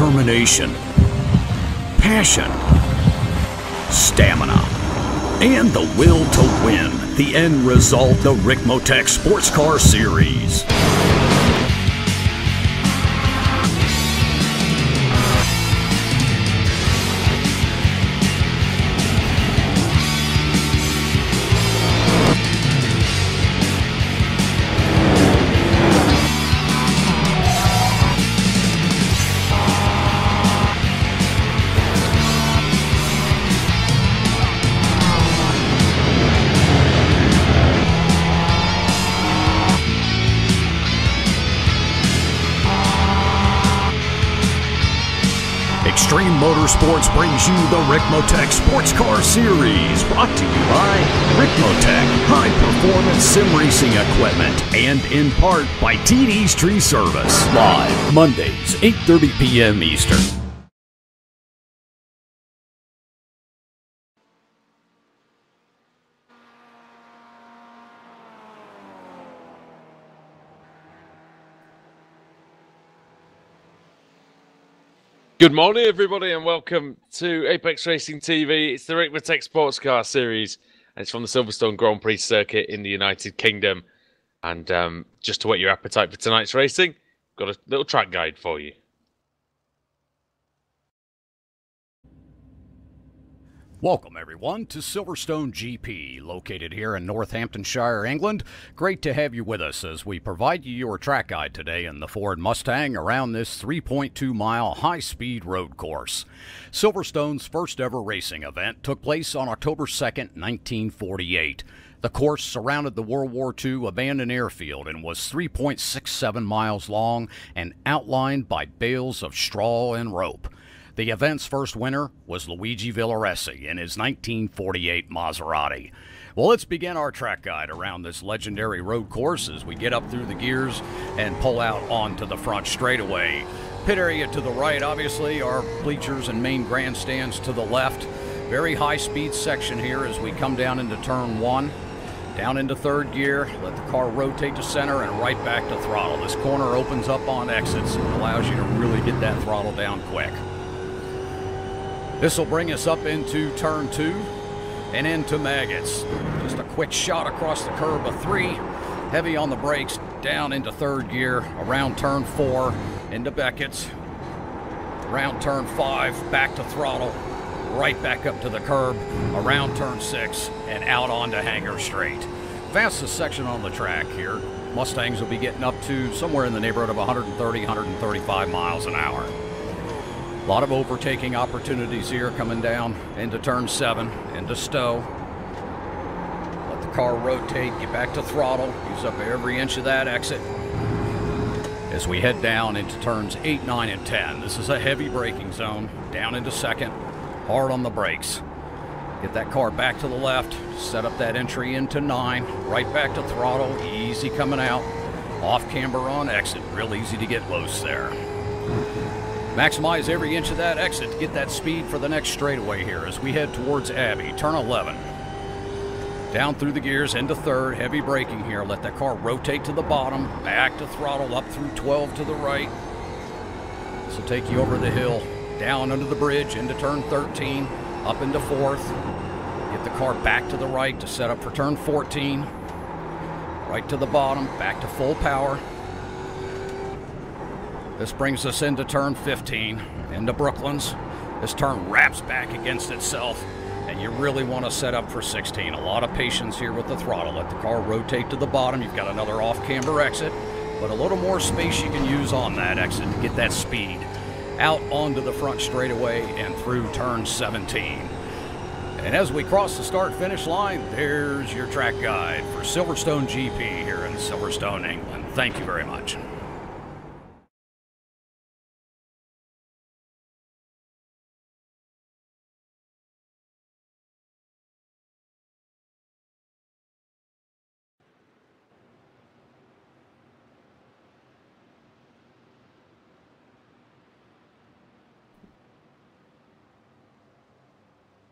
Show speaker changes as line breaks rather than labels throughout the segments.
determination, passion, stamina, and the will to win. The end result, the Ricmotech Sports Car Series. Extreme Motorsports brings you the Ricmotech Sports Car Series, brought to you by Ricmotech High Performance Sim Racing Equipment, and in part by TD's Tree Service. Live Mondays, 8:30 p.m. Eastern.
Good morning, everybody, and welcome to Apex Racing TV. It's the Ricmotech Sports Car Series, and it's from the Silverstone Grand Prix circuit in the United Kingdom. And just to whet your appetite for tonight's racing, got a little track guide for you.
Welcome, everyone, to Silverstone GP, located here in Northamptonshire, England. Great to have you with us as we provide you your track guide today in the Ford Mustang around this 3.2-mile high-speed road course. Silverstone's first ever racing event took place on October 2nd, 1948. The course surrounded the World War II abandoned airfield and was 3.67 miles long and outlined by bales of straw and rope. The event's first winner was Luigi Villaresi in his 1948 Maserati. Well, let's begin our track guide around this legendary road course as we get up through the gears and pull out onto the front straightaway. Pit area to the right, obviously, our bleachers and main grandstands to the left. Very high-speed section here as we come down into turn one. Down into third gear, let the car rotate to center and right back to throttle. This corner opens up on exits and allows you to really get that throttle down quick. This will bring us up into turn two and into Maggots. Just a quick shot across the curb of three, heavy on the brakes, down into third gear, around turn four, into Beckett's, around turn five, back to throttle, right back up to the curb, around turn six, and out onto Hangar Straight. Fastest section on the track here. Mustangs will be getting up to somewhere in the neighborhood of 130, 135 miles an hour. A lot of overtaking opportunities here coming down into turn seven, into Stowe. Let the car rotate, get back to throttle, use up every inch of that exit as we head down into turns 8, 9, and 10. This is a heavy braking zone, down into second, hard on the brakes. Get that car back to the left, set up that entry into 9, right back to throttle, easy coming out, off camber on exit, real easy to get loose there. Maximize every inch of that exit to get that speed for the next straightaway here as we head towards Abbey, turn 11. Down through the gears into third, heavy braking here. Let that car rotate to the bottom, back to throttle, up through 12 to the right. This will take you over the hill, down under the bridge, into turn 13, up into fourth. Get the car back to the right to set up for turn 14. Right to the bottom, back to full power. This brings us into turn 15, into Brooklands. This turn wraps back against itself, and you really want to set up for 16. A lot of patience here with the throttle. Let the car rotate to the bottom. You've got another off-camber exit, but a little more space you can use on that exit to get that speed out onto the front straightaway and through turn 17. And as we cross the start-finish line, there's your track guide for Silverstone GP here in Silverstone, England. Thank you very much.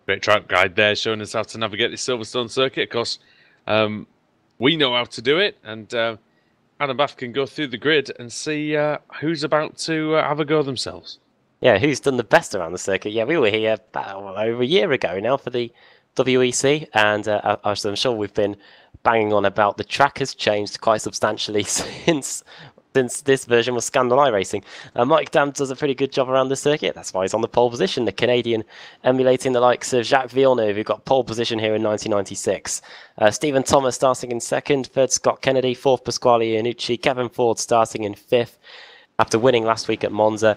Great track guide there showing us how to navigate the Silverstone circuit. Of course, we know how to do it, and Adam Bath can go through the grid and see who's about to have a go themselves.
Yeah, who's done the best around the circuit? Yeah, we were here about over a year ago now for the WEC, and as I'm sure we've been banging on about, the track has changed quite substantially since this version was scanned on iRacing. Mike Dam does a pretty good job around the circuit. That's why he's on the pole position. The Canadian emulating the likes of Jacques Villeneuve, who got pole position here in 1996. Stephen Thomas starting in second, third Scott Kennedy, fourth Pasquale Iannucci, Kevin Ford starting in fifth after winning last week at Monza.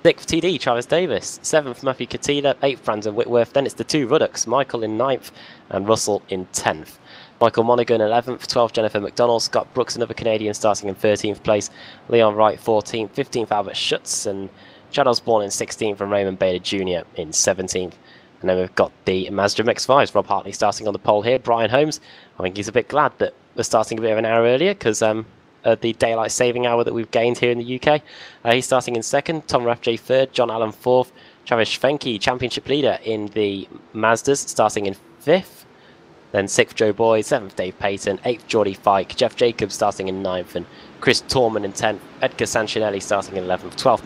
Sixth TD, Travis Davis. Seventh, Matthew Catila. Eighth, Brandon Whitworth. Then it's the two Ruddocks, Michael in ninth and Russell in 10th. Michael Monaghan 11th, 12th Jennifer McDonald, Scott Brooks, another Canadian, starting in 13th place, Leon Wright 14th, 15th Albert Schutz, and Chad Osborne in 16th, and Raymond Bader Jr. in 17th. And then we've got the Mazda MX-5s, Rob Hartley starting on the pole here. Brian Holmes, I think he's a bit glad that we're starting a bit of an hour earlier, because the daylight saving hour that we've gained here in the UK. He's starting in second, Tom Rathje third, John Allen fourth, Travis Schwenke, championship leader in the Mazdas, starting in fifth. Then 6th, Joe Boyd, 7th, Dave Payton, 8th, Geordie Fike, Jeff Jacobs starting in 9th, and Chris Torman in 10th, Edgar Sanchinelli starting in 11th, 12th,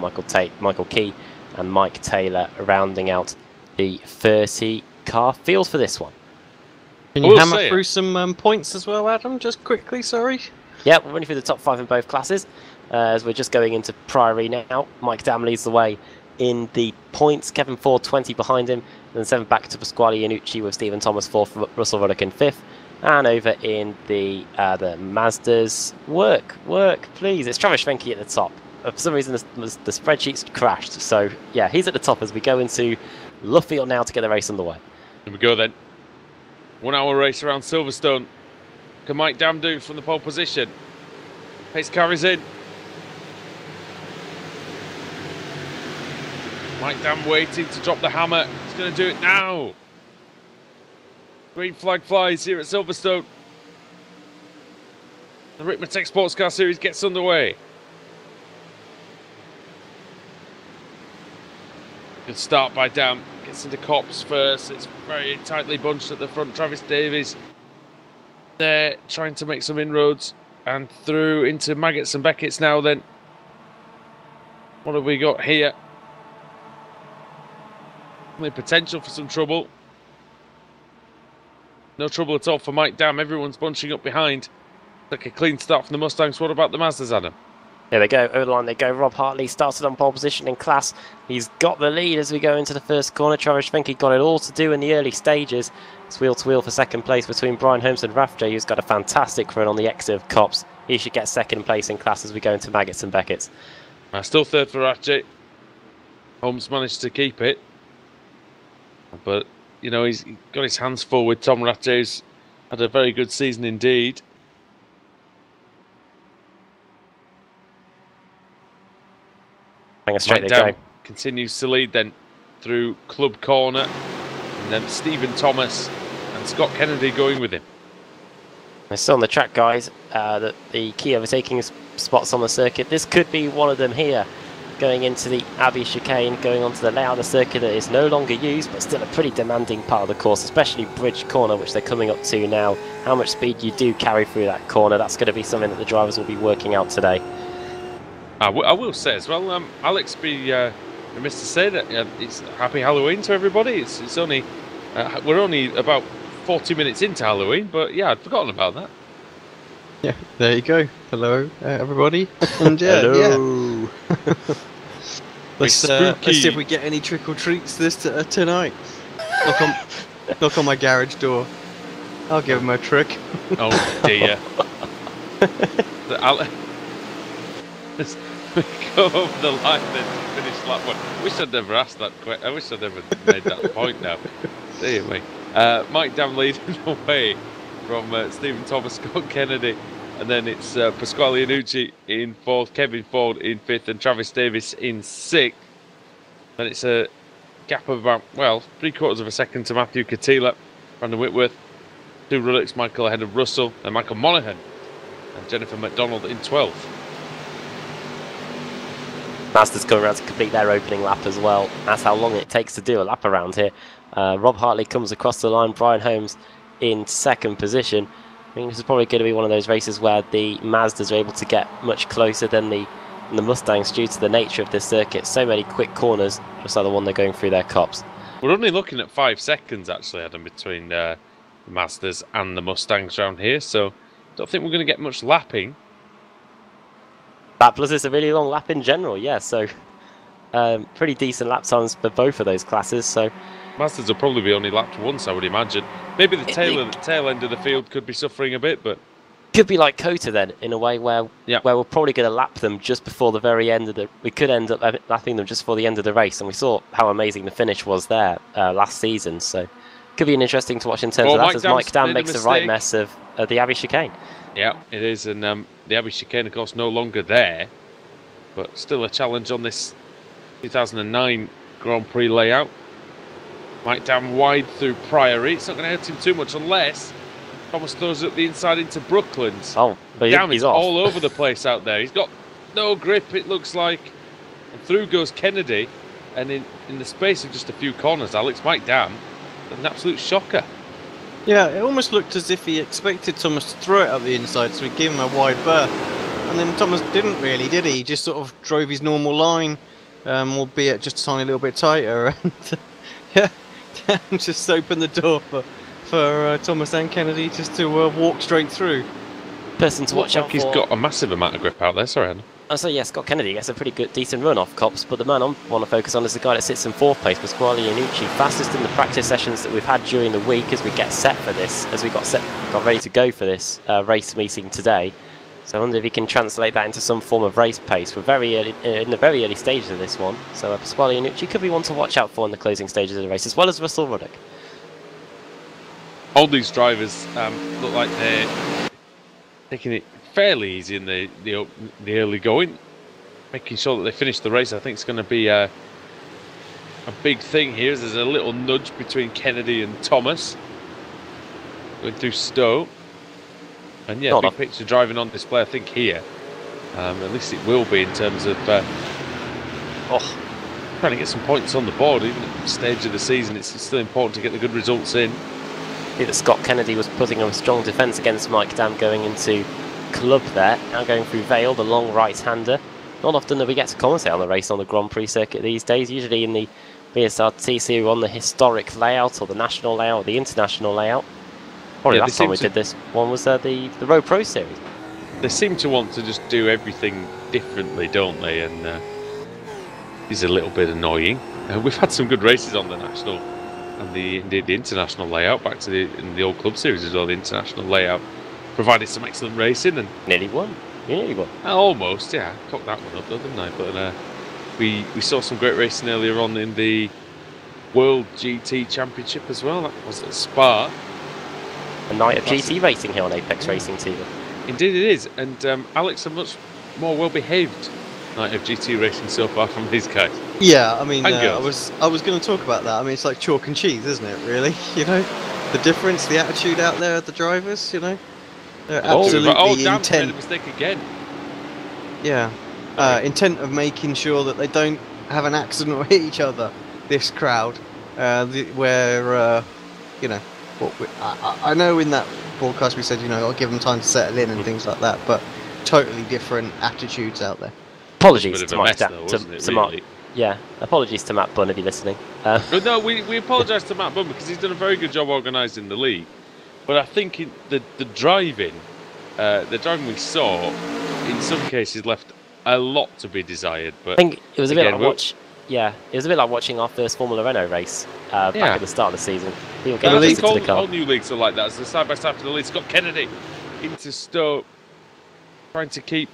Michael Key, and Mike Taylor rounding out the 30-car field for this one.
Can you hammer through some points as well, Adam, just quickly, sorry?
Yeah, we're running through the top 5 in both classes, as we're just going into Priory now. Mike Dam leads the way in the points, Kevin Ford 20 behind him, then 7 back to Pasquale Iannucci with Stephen Thomas 4th, Russell Ruddock in 5th, and over in the Mazdas, work, please, it's Travis Schwenke at the top. For some reason the spreadsheet's crashed, so yeah, he's at the top as we go into Luffield now to get the race underway.
Here we go then. 1 hour race around Silverstone. Can Mike Dam do from the pole position? Pace car is in. Mike Dam waiting to drop the hammer. He's going to do it now. Green flag flies here at Silverstone. The Ricmotech Sports Car Series gets underway. Good start by Dam. Gets into Cops first. It's very tightly bunched at the front. Travis Davies there trying to make some inroads. And through into Maggots and Beckett's now then. What have we got here? Potential for some trouble. No trouble at all for Mike Dam. Everyone's bunching up behind. Like a clean start from the Mustangs. What about the Mazdas, Adam?
There they go, over the line they go. Rob Hartley started on pole position in class. He's got the lead as we go into the first corner. Travis Schwenke got it all to do in the early stages. It's wheel to wheel for second place between Brian Holmes and Rathje, who's got a fantastic run on the exit of Cops. He should get second place in class as we go into Maggots and Beckett's.
Still third for Rathje. Holmes managed to keep it. But, you know, he's got his hands full with Tom Rathje, who's had a very good season indeed.
Straight they go.
Continues to lead then through Club Corner. And then Stephen Thomas and Scott Kennedy going with him.
They're still on the track, guys. The key overtaking spots on the circuit. This could be one of them here. Going into the Abbey chicane, going onto the layout of the circuit that is no longer used, but still a pretty demanding part of the course, especially Bridge Corner, which they're coming up to now. How much speed you do carry through that corner, that's going to be something that the drivers will be working out today.
I will say as well, Alex, be remiss to say that it's Happy Halloween to everybody. It's only we're only about 40 minutes into Halloween, but yeah, I'd forgotten about that.
Yeah, there you go. Hello, everybody. And yeah,
hello.
Yeah. Let's see if we get any trick or treats tonight. Knock on my garage door. I'll give him a trick.
Oh dear. Let's go over the line then to finish lap one. Wish I'd never asked that question. I wish I'd never made that point now. Dear me. Mike Dam leading the way from Stephen Thomas, Scott Kennedy. And then it's Pasquale Iannucci in 4th, Kevin Ford in 5th, and Travis Davis in 6th. Then it's a gap of about, well, 3/4 of a second to Matthew Catila, Brandon Whitworth, 2 Ruddocks, Michael ahead of Russell, and Michael Monaghan, and Jennifer McDonald in 12th.
Masters come around to complete their opening lap as well. That's how long it takes to do a lap around here. Rob Hartley comes across the line, Brian Holmes in 2nd position. I mean, this is probably going to be one of those races where the Mazdas are able to get much closer than the and the Mustangs, due to the nature of this circuit, so many quick corners, just like the one they're going through their cops.
We're only looking at 5 seconds, actually, Adam, between the Mazdas and the Mustangs around here, so don't think we're going to get much lapping.
That plus it's a really long lap in general, yeah, so pretty decent lap times for both of those classes, so...
Mazdas will probably be only lapped once, I would imagine. Maybe the tail end of the field could be suffering a bit, but...
Could be like Cota then, in a way where we're probably going to lap them just before the very end of the... We could end up lapping them just before the end of the race, and we saw how amazing the finish was there last season, so... Could be interesting to watch in terms of that, as Mike Dam makes the right mess of the Abbey chicane.
Yeah, it is, and the Abbey chicane, of course, no longer there, but still a challenge on this 2009 Grand Prix layout. Mike Dam wide through Priory. It's not going to hurt him too much unless Thomas throws it up the inside into Brooklands.
Oh, but
Dam
he's
is
off.
all over the place out there. He's got no grip, it looks like. And through goes Kennedy, and in the space of just a few corners, Alex, Mike Dam, an absolute shocker.
Yeah, it almost looked as if he expected Thomas to throw it up the inside, so he gave him a wide berth. And then Thomas didn't really, did he? He just sort of drove his normal line, albeit just a tiny little bit tighter. And yeah, just opened the door for Thomas and Kennedy just to walk straight through.
Person to watch out for.
He's got a massive amount of grip out there, sorry, Anna.
So yeah, Scott Kennedy gets a pretty good, decent run off Cops, but the man I want to focus on is the guy that sits in 4th place, Pasquale Iannucci, fastest in the practice sessions that we've had during the week as we get set for this, as we got ready to go for this race meeting today. So I wonder if he can translate that into some form of race pace. We're very early, in the very early stages of this one, so Pasquale Iannucci could be one to watch out for in the closing stages of the race, as well as Russell Ruddock.
All these drivers look like they're taking it fairly easy in the early going, making sure that they finish the race. I think it's going to be a big thing here. There's a little nudge between Kennedy and Thomas going through Stowe, and yeah, big picture driving on display I think here. At least it will be in terms of trying to get some points on the board. Even at this stage of the season, it's still important to get the good results in.
I think that Scott Kennedy was putting a strong defence against Mike Dam going into Club there, now going through Vale, the long right-hander. Not often that we get to commentate on the race on the Grand Prix circuit these days, usually in the BSRTC on the historic layout or the national layout or the international layout. Probably last time we did this one was the Road Pro Series.
They seem to want to just do everything differently, don't they? And it's a little bit annoying. We've had some good races on the national and the international layout, back to the old Club Series as well, the international layout. Provided some excellent racing and
nearly won. You nearly won.
Almost, yeah. Cocked that one up, though, didn't I? But we saw some great racing earlier on in the World GT Championship as well. That was at Spa.
A night of GT racing here on Apex Racing TV.
Indeed, it is. And Alex, a much more well-behaved night of GT racing so far from these guys.
Yeah, I mean, I was going to talk about that. I mean, it's like chalk and cheese, isn't it? Really, you know, the difference, the attitude out there of the drivers, you know. They're absolutely intent.
Made a mistake again.
Yeah, intent of making sure that they don't have an accident or hit each other. This crowd, where you know, I know in that broadcast we said, you know, I'll give them time to settle in and things like that, but totally different attitudes out there.
Apologies to Mike, yeah, apologies to Matt Bunn if you're listening.
No, we apologise to Matt Bunn because he's done a very good job organising the league. But I think the driving we saw, in some cases, left a lot to be desired. But
I think it was a bit like watching our first Formula Renault race back at the start of the season.
All new leagues are like that. As the side by side for the lead, Scott Kennedy into Stowe, trying to get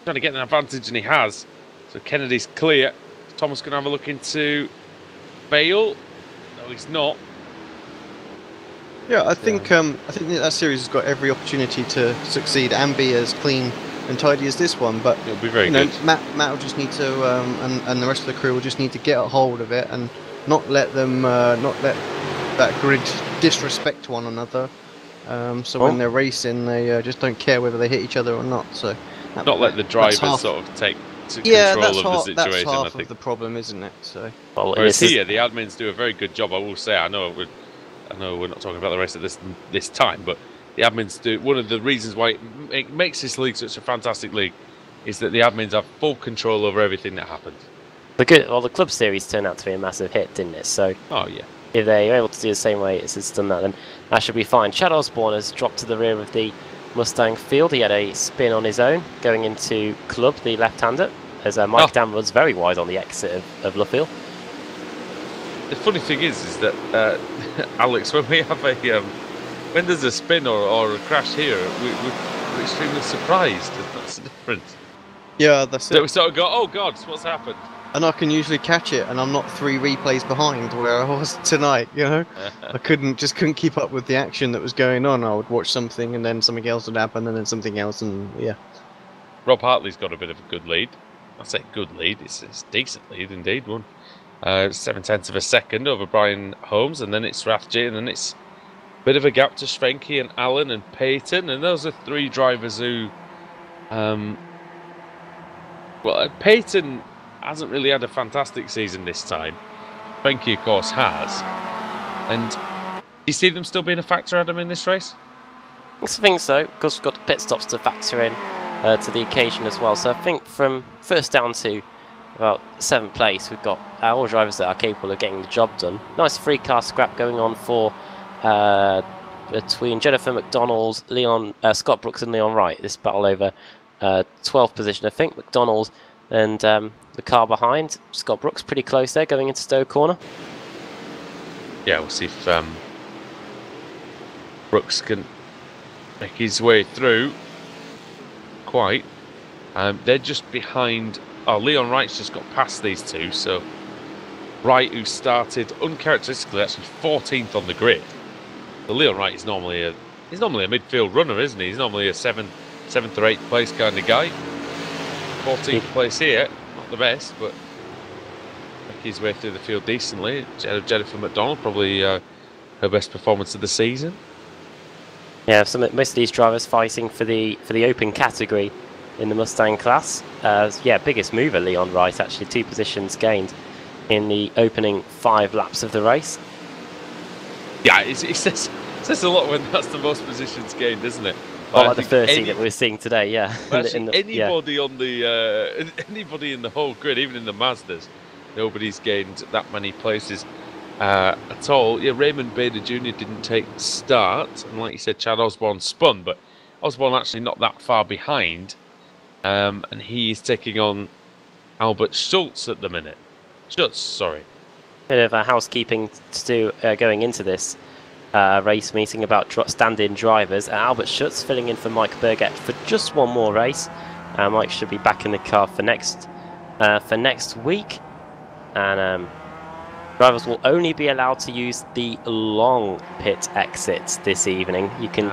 an advantage, and he has. So Kennedy's clear. Thomas going to have a look into Bale. No, he's not.
Yeah, I think that series has got every opportunity to succeed and be as clean and tidy as this one. But
it'll be very good.
Matt will just need to, and the rest of the crew will just need to get a hold of it and not let that grid disrespect one another. When they're racing, they just don't care whether they hit each other or not. So
not let the drivers sort of take control of the situation.
That's half
I think
of the problem, isn't it? So
whereas here, the admins do a very good job. I will say, I know we're not talking about the race at this time, but the admins do. One of the reasons why it makes this league such a fantastic league is that the admins have full control over everything that happens.
The Club Series turned out to be a massive hit, didn't it? So
Oh yeah.
if they're able to do the same way as it's done that, then that should be fine. Chad Osborne has dropped to the rear of the Mustang field. He had a spin on his own going into Club, the left-hander, as Mike Dan runs very wide on the exit of Luffield.
The funny thing is that Alex, when we have a when there's a spin or a crash here, we're extremely surprised. That's the difference.
Yeah, that's it.
So we sort of go, oh God, what's happened?
And I can usually catch it, and I'm not 3 replays behind where I was tonight. You know, I couldn't keep up with the action that was going on. I would watch something, and then something else would happen, and then something else, and yeah.
Rob Hartley's got a bit of a good lead. I say good lead; it's a decent lead indeed. 7/10 of a second over Brian Holmes, and then it's Rathje, and then it's a bit of a gap to Schwenke and Allen and Peyton, and those are 3 drivers who, Peyton hasn't really had a fantastic season this time. Schwenke, of course, has. And do you see them still being a factor, Adam, in this race?
I think so, because we've got the pit stops to factor in to the occasion as well. So I think from first down to about 7th place, we've got all drivers that are capable of getting the job done. Nice 3-car scrap going on for between Jennifer McDonald, Scott Brooks and Leon Wright. This battle over 12th position, I think. McDonald and the car behind. Scott Brooks pretty close there going into Stowe Corner.
Yeah, we'll see if Brooks can make his way through. Quite. They're just behind. Oh, Leon Wright's just got past these two. So Wright, who started uncharacteristically actually 14th on the grid. So Leon Wright is normally a midfield runner, isn't he? He's normally a 7th or 8th place kind of guy. 14th place here, not the best, but making his way through the field decently. Jennifer McDonald, probably her best performance of the season.
Yeah, most of these drivers fighting for the open category in the Mustang class. Biggest mover Leon Wright, actually 2 positions gained in the opening 5 laps of the race.
Yeah, it says a lot when that's the most positions gained, doesn't it?
Like the first thing that we're seeing today, yeah.
Anybody on the anybody in the whole grid, even in the Mazdas, nobody's gained that many places at all. Yeah, Raymond Bader Jr. didn't take start, and like you said, Chad Osborne spun, but Osborne actually not that far behind, and he's taking on Albert Schultz at the minute. Sorry.
Bit of housekeeping to do going into this race meeting about stand-in drivers. Albert Schutz filling in for Mike Burgett for just one more race. Mike should be back in the car for next week, and drivers will only be allowed to use the long pit exits this evening. You can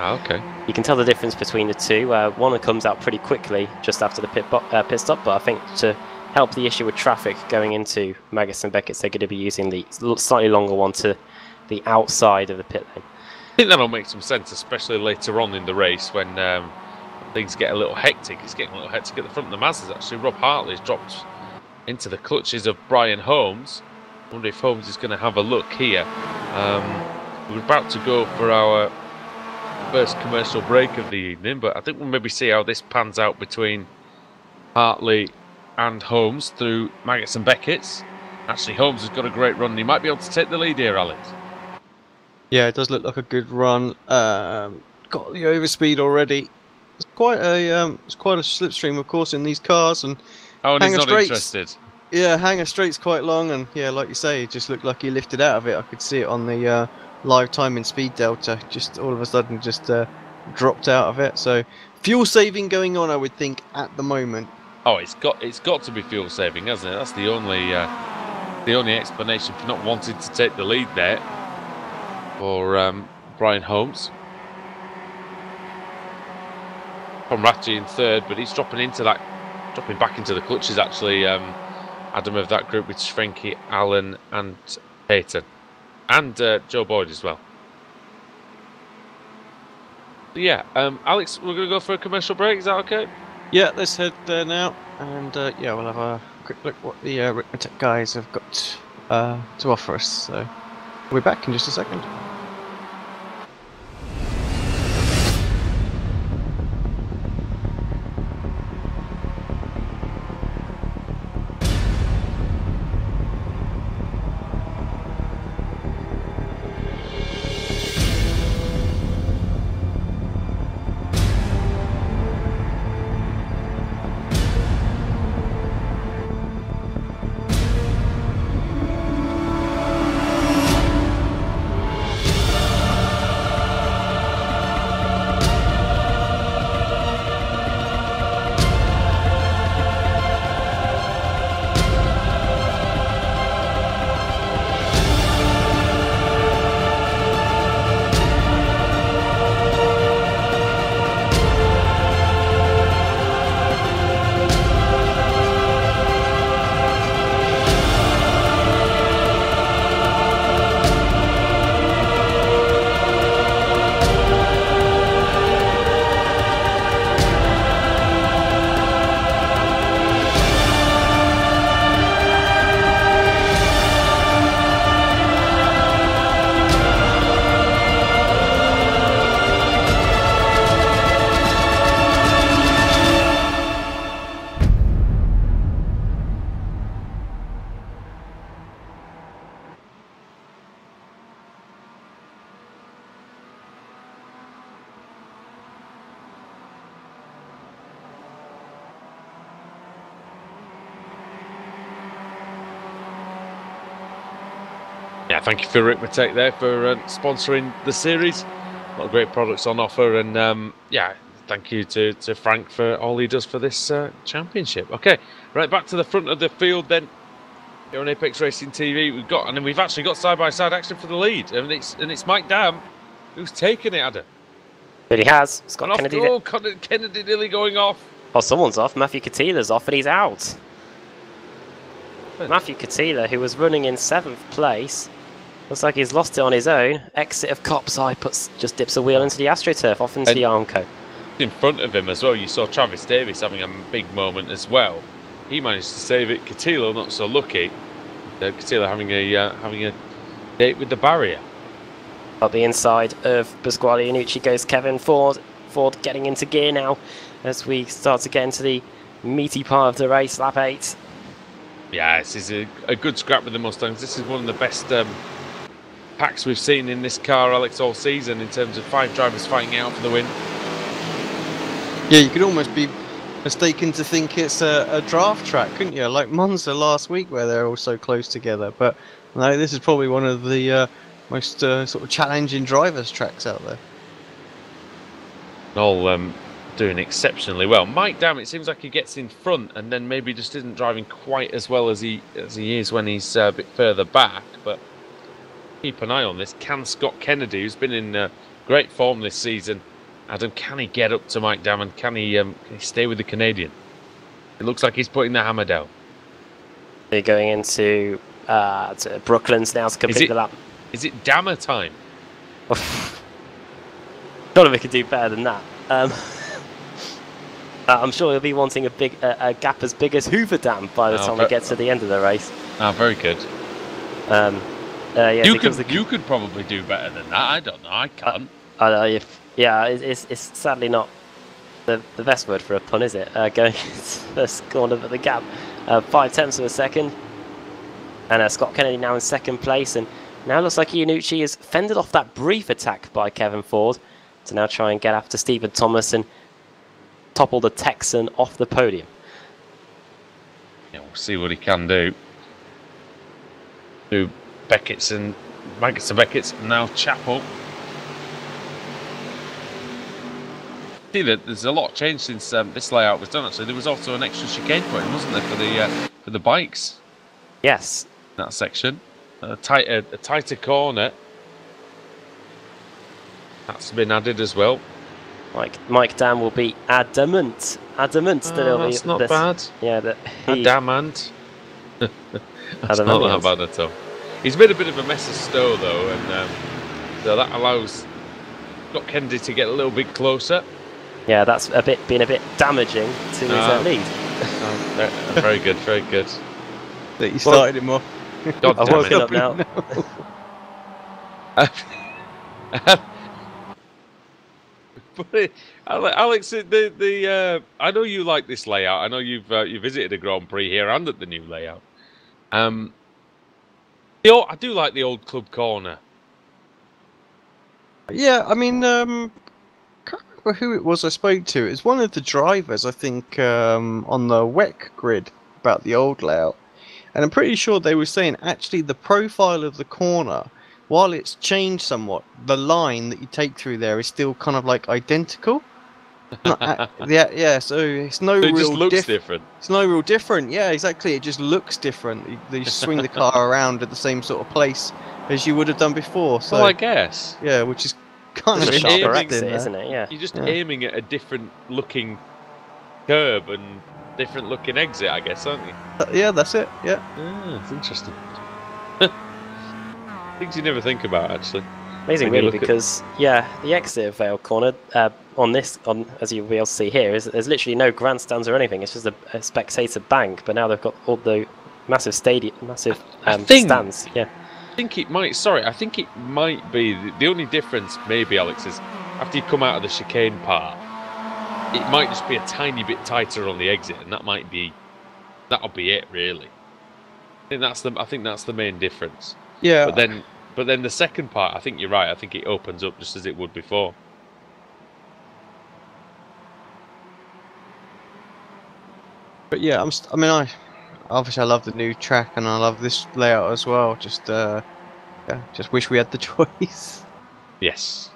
tell the difference between the two. One comes out pretty quickly just after the pit stop, but I think to help the issue with traffic going into Magnussen Beckett's, they're going to be using the slightly longer one to the outside of the pit lane.
I think that'll make some sense, especially later on in the race when things get a little hectic. It's getting a little hectic at the front of the Mazdas. Actually, Rob Hartley's dropped into the clutches of Brian Holmes. I wonder if Holmes is going to have a look here. We're about to go for our first commercial break of the evening, but I think we'll maybe see how this pans out between Hartley and Holmes through Magnussen Beckett's. Actually, Holmes has got a great run. He might be able to take the lead here, Alex.
Yeah, it does look like a good run. Got the overspeed already. It's quite a slipstream, of course, in these cars, and
and he's not interested.
Yeah, hanger straight's quite long, and yeah, like you say, it just looked like he lifted out of it. I could see it on the live time in speed delta. Just all of a sudden, just dropped out of it. So fuel saving going on, I would think, at the moment.
Oh, it's got to be fuel saving, hasn't it? That's the only explanation for not wanting to take the lead there for Brian Holmes. From Rathje in third, but he's dropping back into the clutches actually. Adam, of that group with Schwenke, Allen, and Peyton, and Joe Boyd as well. But yeah, Alex, we're going to go for a commercial break. Is that okay?
Yeah, let's head there now, and yeah, we'll have a quick look what the Ricmotech guys have got to offer us. So we'll be back in just a second.
Yeah, thank you for Ricmotech there for sponsoring the series. A lot of great products on offer, and yeah, thank you to Frank for all he does for this championship. Okay, right back to the front of the field then. Here on Apex Racing TV, we've actually got side-by-side action for the lead, and it's Mike Dam who's taken it, Adam.
But he has. Scott Kennedy.
Oh, Kennedy nearly going off.
Oh, someone's off. Matthew Katila's off, and he's out. Matthew Katila, who was running in 7th place, looks like he's lost it on his own. Exit of Copside, just dips a wheel into the AstroTurf, off into the Armco.
In front of him as well, you saw Travis Davis having a big moment as well. He managed to save it. Katila not so lucky. Katila having a date with the barrier.
Up the inside of Pasquale Iannucci goes Kevin Ford. Ford getting into gear now as we start to get into the meaty part of the race, lap 8.
Yeah, this is a good scrap with the Mustangs. This is one of the best packs we've seen in this car, Alex, all season in terms of 5 drivers fighting out for the win.
Yeah, you could almost be mistaken to think it's a draft track, couldn't you? Like Monza last week where they're all so close together. But no, this is probably one of the most sort of challenging drivers tracks out there.
All doing exceptionally well. Mike Dam, it seems like he gets in front and then maybe just isn't driving quite as well as he is when he's a bit further back. But keep an eye on this. Can Scott Kennedy, who's been in great form this season, Adam, can he get up to Mike Dam and can he stay with the Canadian? It looks like he's putting the hammer down.
They're going into to Brooklands now to complete the lap.
Is it Dammer time?
Surely we could do better than that. I'm sure he'll be wanting a gap as big as Hoover Dam by the time we get to the end of the race.
Ah, very good.
Yeah,
you could probably do better than that. I don't know. I can't.
It's sadly not the best word for a pun, is it? Going first corner of the gap, 0.5 of a second, and Scott Kennedy now in 2nd place, and now looks like Iannucci has fended off that brief attack by Kevin Ford to now try and get after Stephen Thomas and topple the Texan off the podium.
Yeah, we'll see what he can do. Maggots and Beckett's, and now Chapel. See that there's a lot changed since this layout was done. Actually, there was also an extra chicane put in, wasn't there, for the bikes?
Yes.
In that section, a tighter corner. That's been added as well.
Mike Dam will be adamant that it'll be.
That's not bad.
Yeah,
adamant. That's not that bad at all. He's made a bit of a mess of Stowe though, and so that allows Scott Kennedy to get a little bit closer.
Yeah, that's been a bit damaging to his lead.
Very good, very good.
That you started him off.
God
I've
damn
woken
it.
up now.
But Alex, I know you like this layout. I know you visited a Grand Prix here and at the new layout. I do like the old club corner.
Yeah, I mean, can't remember who it was I spoke to. It's one of the drivers, I think, on the WEC grid about the old layout. And I'm pretty sure they were saying actually the profile of the corner, while it's changed somewhat, the line that you take through there is still kind of like identical. Yeah, so it's no real.
It just looks different.
It's no real different. Yeah, exactly. It just looks different. You swing the car around at the same sort of place as you would have done before. So
well, I guess.
Yeah, which is kind
It's
of
a
shocking,
sharper exit, isn't it? Yeah.
You're just aiming at a different looking curb and different looking exit, I guess, aren't you?
Yeah, that's it. Yeah.
Yeah, it's interesting. Things you never think about, actually.
Amazing, really, because the exit of Vale Corner as you'll be able to see here, there's literally no grandstands or anything. It's just a spectator bank. But now they've got all the massive stands. Yeah.
I think it might. Sorry, I think it might be the only difference. Maybe Alex is after you come out of the chicane part, it might just be a tiny bit tighter on the exit, and that'll be it, really. I think that's the main difference.
Yeah.
But then the second part, I think you're right. I think it opens up just as it would before.
But yeah, obviously I love the new track and I love this layout as well. Just yeah, just wish we had the choice.
Yes.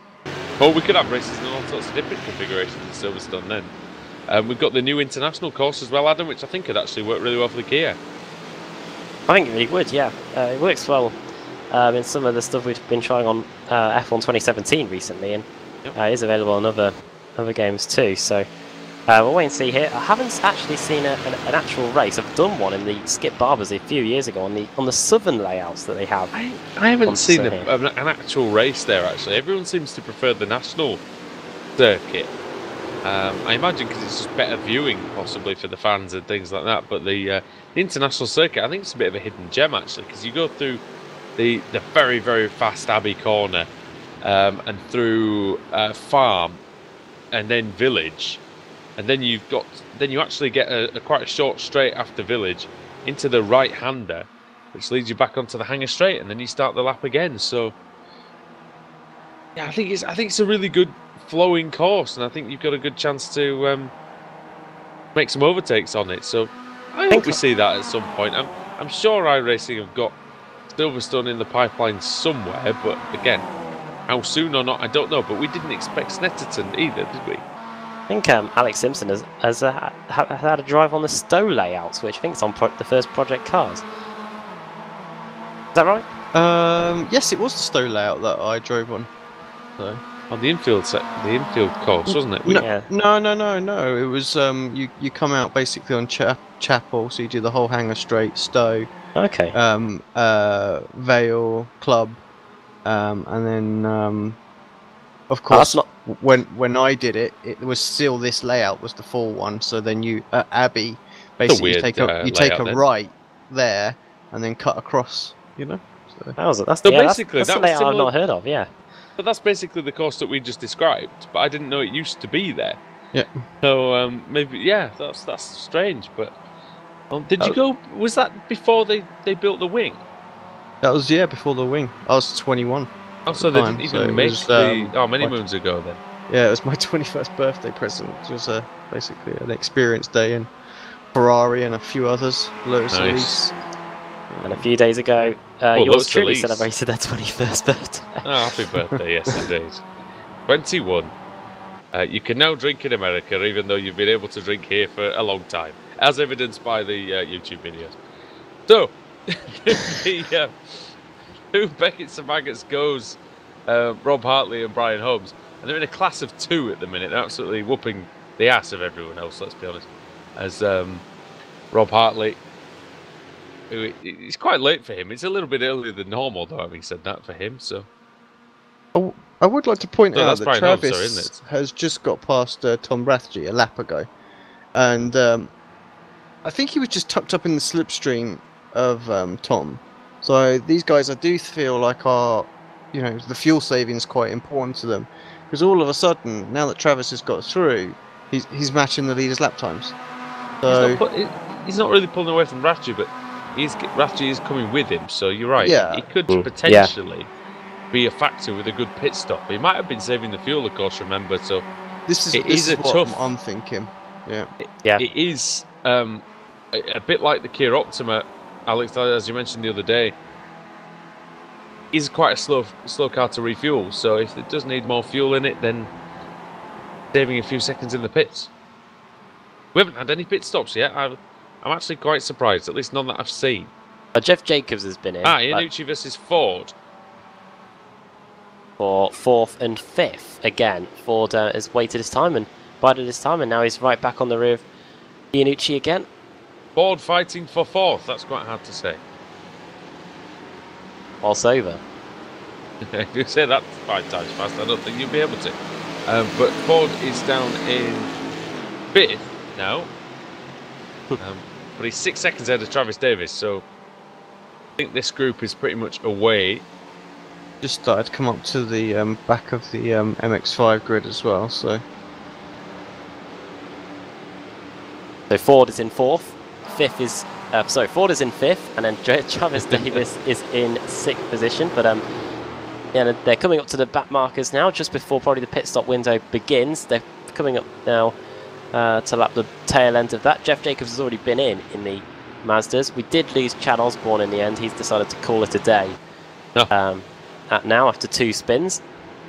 Well, we could have races in all sorts of different configurations in Silverstone then. We've got the new international course as well, Adam, which I think could actually work really well for the Kia.
I think it really would, yeah. It works well in some of the stuff we've been trying on F1 2017 recently, and it is available on other games too. So we'll wait and see here. I haven't actually seen an actual race. I've done one in the Skip Barbers a few years ago on the southern layouts that they have.
I haven't seen an actual race there actually. Everyone seems to prefer the national circuit. I imagine because it's just better viewing possibly for the fans and things like that. But the international circuit, I think it's a bit of a hidden gem actually, because you go through the very, very fast Abbey Corner and through Farm and then Village, and then you actually get a quite a short straight after Village into the right-hander, which leads you back onto the Hangar Straight, and then you start the lap again. So yeah, I think it's a really good flowing course, and I think you've got a good chance to make some overtakes on it. So I hope we see that at some point. I'm sure iRacing have got Silverstone in the pipeline somewhere, but again, how soon or not, I don't know. But we didn't expect Snetterton either, did we?
I think Alex Simpson has had a drive on the Stowe layouts, which I think is on the first Project Cars. Is that right?
Yes, it was the Stowe layout that I drove on. So.
On the infield course, wasn't it?
No. It was you come out basically on Chapel, so you do the whole Hangar Straight, Stowe.
Okay.
Vale, Club, and then of course when I did it, it was still this layout was the full one. So then you Abbey basically take a right there and then cut across. You know. So.
That's the layout I've not heard of. Yeah.
But that's basically the course that we just described. But I didn't know it used to be there.
Yeah.
So maybe that's strange. But did you go? Was that before they built the wing?
That was before the wing. I was 21.
Oh, so they didn't even make many moons ago then.
Yeah, it was my 21st birthday present. It was basically an experience day in Ferrari and a few others. Lotus Elise.
And a few days ago, yours truly celebrated their 21st birthday.
Oh, happy birthday, yes indeed. 21. You can now drink in America, even though you've been able to drink here for a long time, as evidenced by the YouTube videos. So, who Beckett's and Maggots goes Rob Hartley and Brian Holmes, and they're in a class of 2 at the minute. They're absolutely whooping the ass of everyone else, let's be honest. As Rob Hartley, it's quite late for him. It's a little bit earlier than normal, though, having said that for him. So,
I would like to point out that Travis
isn't it?
has just got past Tom Rathje a lap ago, and I think he was just tucked up in the slipstream of Tom. So these guys, I do feel like the fuel saving is quite important to them, because all of a sudden, now that Travis has got through, he's matching the leader's lap times. So
he's not really pulling away from Rathje, but Rathje is coming with him, so you're right.
Yeah.
He could potentially be a factor with a good pit stop. He might have been saving the fuel, of course, remember, so
this is what tough. I'm thinking. Yeah.
It is a bit like the Kia Optima, Alex, as you mentioned the other day. Is quite a slow car to refuel, so if it does need more fuel in it, then saving a few seconds in the pits. We haven't had any pit stops yet. I'm actually quite surprised, at least none that I've seen.
Jeff Jacobs has been in.
Iannucci versus Ford.
For 4th and 5th. Again, Ford has waited his time and bided his time, and now he's right back on the rear of Iannucci again.
Ford fighting for 4th, that's quite hard to say.
Whilst over.
If you say that 5 times fast, I don't think you'll be able to. But Ford is down in 5th now. But he's 6 seconds ahead of Travis Davis, so I think this group is pretty much away.
Just started to come up to the back of the MX5 grid as well, so
Ford is in 4th. Ford is in 5th, and then Travis Davis is in 6th position. But they're coming up to the back markers now, just before probably the pit stop window begins. They're coming up now to lap the tail end of that. Jeff Jacobs has already been in the Mazdas. We did lose Chad Osborne in the end. He's decided to call it a day
No.
Now after 2 spins.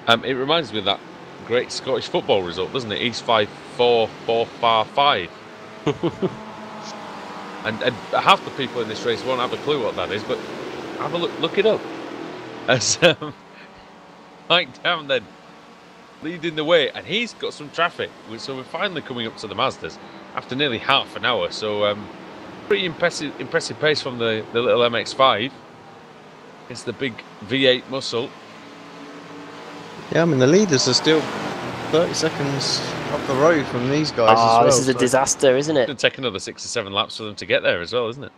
It reminds me of that great Scottish football result, doesn't it? East 5-4, 4-5. and half the people in this race won't have a clue what that is, but have a look it up. As Mike Dam then leading the way, and he's got some traffic, so we're finally coming up to the Mazdas after nearly half an hour. So pretty impressive pace from the little MX-5. It's the big V8 muscle.
Yeah, I mean the leaders are still 30 seconds up the road from these guys as well.
This is a disaster, isn't
It's
it?
going to take another 6 or 7 laps for them to get there as well, isn't it?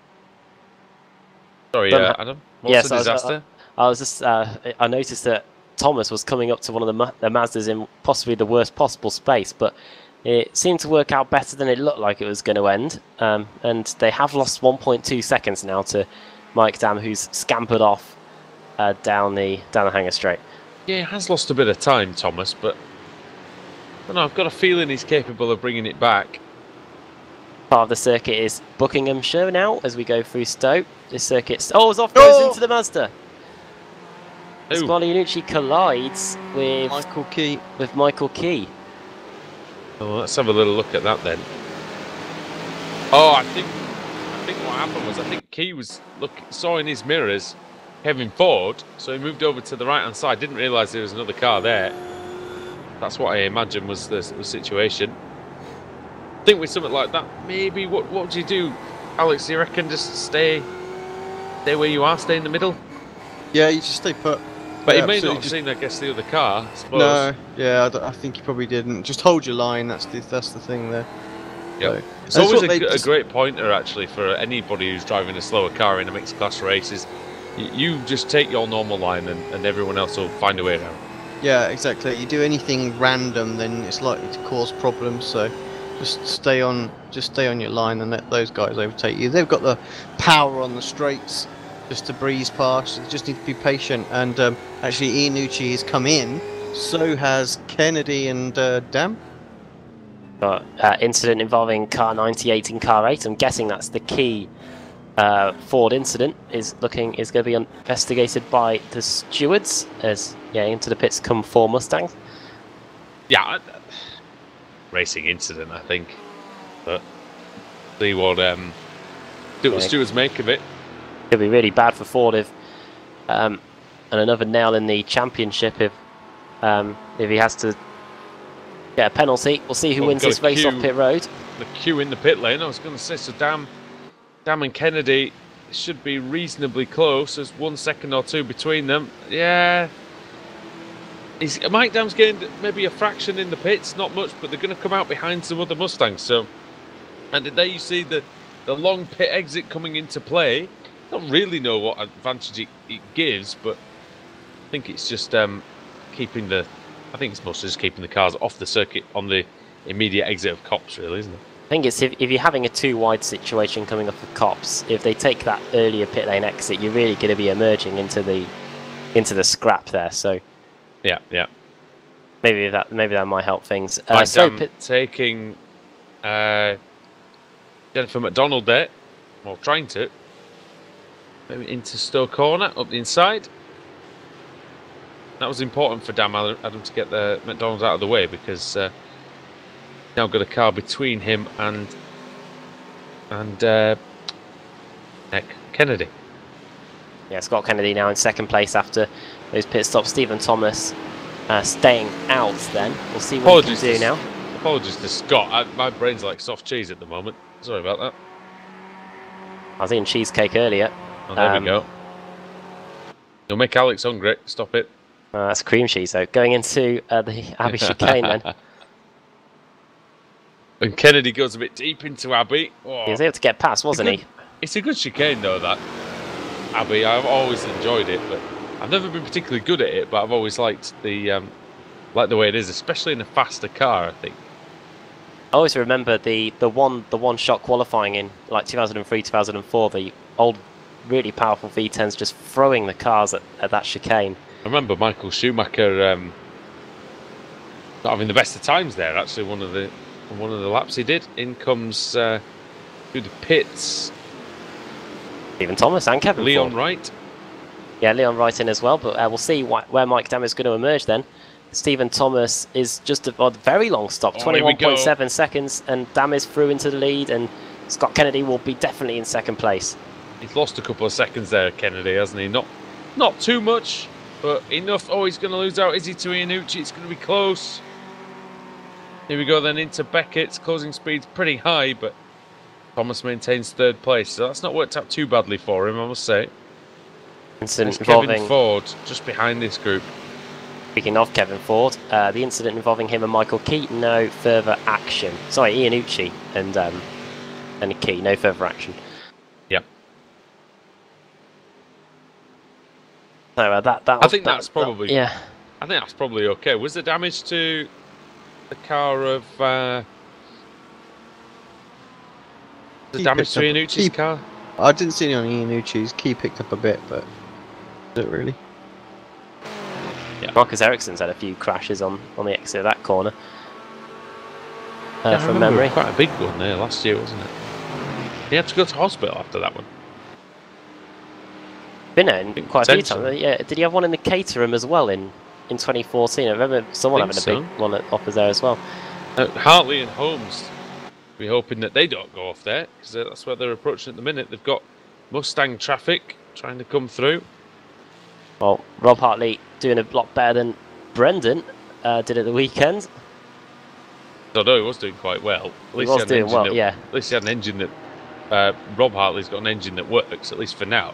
Sorry, Adam. What's the disaster?
I noticed that Thomas was coming up to one of the Mazdas in possibly the worst possible space, but it seemed to work out better than it looked like it was going to end. And they have lost 1.2 seconds now to Mike Dam, who's scampered off down the hangar straight.
Yeah, he has lost a bit of time, Thomas, but I don't know, I've got a feeling he's capable of bringing it back.
Part of the circuit is Buckinghamshire now as we go through Stoke. This circuit... Oh, it's off, goes into the Mazda. Pasquale Iannucci collides with Michael Key.
Oh, let's have a little look at that then. Oh, I think what happened was Key saw in his mirrors Kevin Ford, so he moved over to the right hand side. Didn't realise there was another car there. That's what I imagine was the situation. I think with something like that, maybe what would you do, Alex? Do you reckon just stay where you are, stay in the middle?
Yeah, you just stay put.
But
yeah,
he may not have seen, I guess, the other car, I suppose.
No, yeah, I think he probably didn't. Just hold your line. That's the thing there.
Yep.
So,
it's always a great pointer actually for anybody who's driving a slower car in a mixed class race. Is you just take your normal line and everyone else will find a way around.
Yeah, exactly. You do anything random, then it's likely to cause problems. So just stay on your line and let those guys overtake you. They've got the power on the straights just to breeze past. You just need to be patient. And actually, Iannucci has come in. So has Kennedy and Dam.
Incident involving car 98 and car 8. I'm guessing that's the key. Ford incident is going to be investigated by the stewards as into the pits come 4 Mustangs.
Yeah, racing incident, I think. But see what stewards make of it.
It'll be really bad for Ford if and another nail in the championship if he has to get a penalty. We'll see who wins this race off pit road.
The queue in the pit lane. I was going to say, so Dam and Kennedy should be reasonably close. There's 1 second or 2 between them. Yeah. Mike Dam's gained maybe a fraction in the pits, not much, but they're going to come out behind some other Mustangs. So, and there you see the long pit exit coming into play. Don't really know what advantage it gives, but I think it's just keeping the. I think it's mostly just keeping the cars off the circuit on the immediate exit of Copse, really, isn't it?
I think it's if you're having a 2 wide situation coming off of Copse, if they take that earlier pit lane exit, you're really going to be emerging into the scrap there. So
yeah.
Maybe that might help things.
Taking Jennifer McDonald there, or trying to. Maybe into Stowe corner, up the inside. That was important for Dan Adam to get the McDonald's out of the way because now got a car between him and Kennedy.
Yeah, Scott Kennedy now in second place after those pit stops. Stephen Thomas staying out then. We'll see what he can do now.
Apologies to Scott. My brain's like soft cheese at the moment. Sorry about that.
I was eating cheesecake earlier.
Oh, there we go. You'll make Alex hungry. Stop it.
That's cream cheese, though. Going into the Abbey chicane then.
And Kennedy goes a bit deep into Abbey. Oh.
He was able to get past, wasn't he?
It's a good chicane, though, that Abbey. I've always enjoyed it, but I've never been particularly good at it. But I've always liked the way it is, especially in a faster car, I think.
I always remember the one shot qualifying in like 2003, 2004. The old, really powerful V10s just throwing the cars at that chicane.
I remember Michael Schumacher not having the best of times there. Actually, one of the laps he did. In comes through the pits.
Stephen Thomas and Kevin
Leon
Ford.
Wright.
Yeah, Leon right in as well, but we'll see where Mike Dam is going to emerge then. Stephen Thomas is just a very long stop, 21.7 seconds, and Dam is through into the lead, and Scott Kennedy will be definitely in second place.
He's lost a couple of seconds there, Kennedy, hasn't he? Not too much, but enough. Oh, he's going to lose out, is he, to Iannucci? It's going to be close. Here we go then into Beckett's. Closing speed's pretty high, but Thomas maintains third place, so that's not worked out too badly for him, I must say.
Incident
Kevin
involving
Ford just behind this group.
Speaking of Kevin Ford, the incident involving him and Michael Key, no further action. Sorry, Iannucci and Key, no further action.
Yep.
So
I think that's probably
yeah.
I think that's probably okay. Was the damage to the car of the damage to Iannucci's car?
I didn't see any on Iannucci's. Key picked up a bit, but not really.
Yeah. Marcus Ericsson's had a few crashes on the exit of that corner. From memory.
Quite a big one there last year, wasn't it? He had to go to hospital after that one.
Been there quite a few times. Yeah, did he have one in the Caterham as well in 2014? I remember someone having a big one at offers there as well.
Hartley and Holmes. We're hoping that they don't go off there, because that's where they're approaching at the minute. They've got Mustang traffic trying to come through.
Well, Rob Hartley doing a lot better than Brendan did at the weekend.
Although he was doing quite well.
He was doing well, yeah.
At least he had an engine that... Rob Hartley's got an engine that works, at least for now.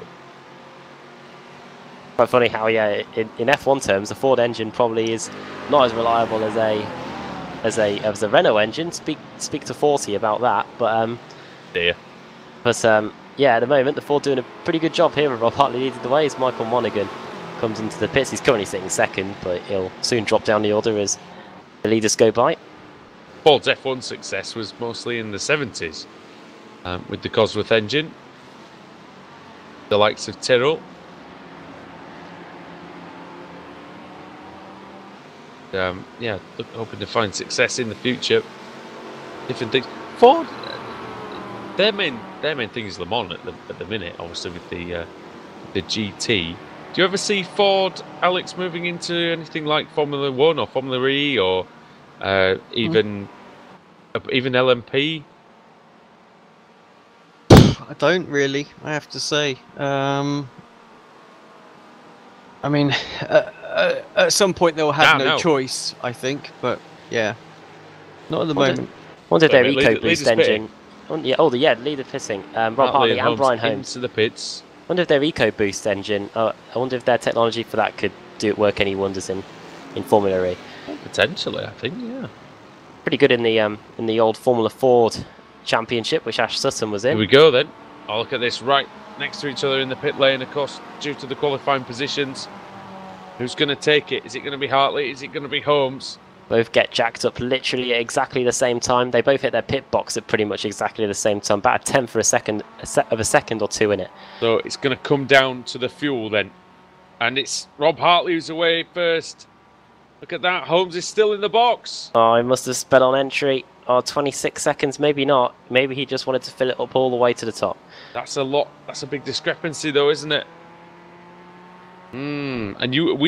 Quite funny how, yeah, in F1 terms, the Ford engine probably is not as reliable as a Renault engine. Speak to 40 about that, but yeah, at the moment the Ford doing a pretty good job here. Rob Hartley leading the way as Michael Monaghan comes into the pits. He's currently sitting second, but he'll soon drop down the order as the leaders go by.
Ford's F1 success was mostly in the 70s with the Cosworth engine, the likes of Tyrrell. Yeah, hoping to find success in the future. Different things. Ford, their main thing is Le Mans at the minute, obviously with the GT. Do you ever see Ford, Alex, moving into anything like Formula 1 or Formula E or even LMP?
I don't really, I have to say. I mean, at some point they'll have no choice, I think, but yeah, not at the moment.
Wonder if their EcoBoost engine. Leader pitting. Rob Hartley and Brian Holmes
into the pits.
Wonder if their EcoBoost engine. I wonder if their technology for that could work any wonders in Formula E.
Potentially, I think, yeah.
Pretty good in the old Formula Ford Championship, which Ash Sutton was in.
Here we go then. I'll look at this right next to each other in the pit lane, of course, due to the qualifying positions. Who's going to take it? Is it going to be Hartley? Is it going to be Holmes?
Both get jacked up literally at exactly the same time. They both hit their pit box at pretty much exactly the same time. About a tenth of a second or two in it.
So it's going to come down to the fuel then. And it's Rob Hartley who's away first. Look at that. Holmes is still in the box.
Oh, he must have sped on entry. Oh, 26 seconds. Maybe not. Maybe he just wanted to fill it up all the way to the top.
That's a lot. That's a big discrepancy though, isn't it? And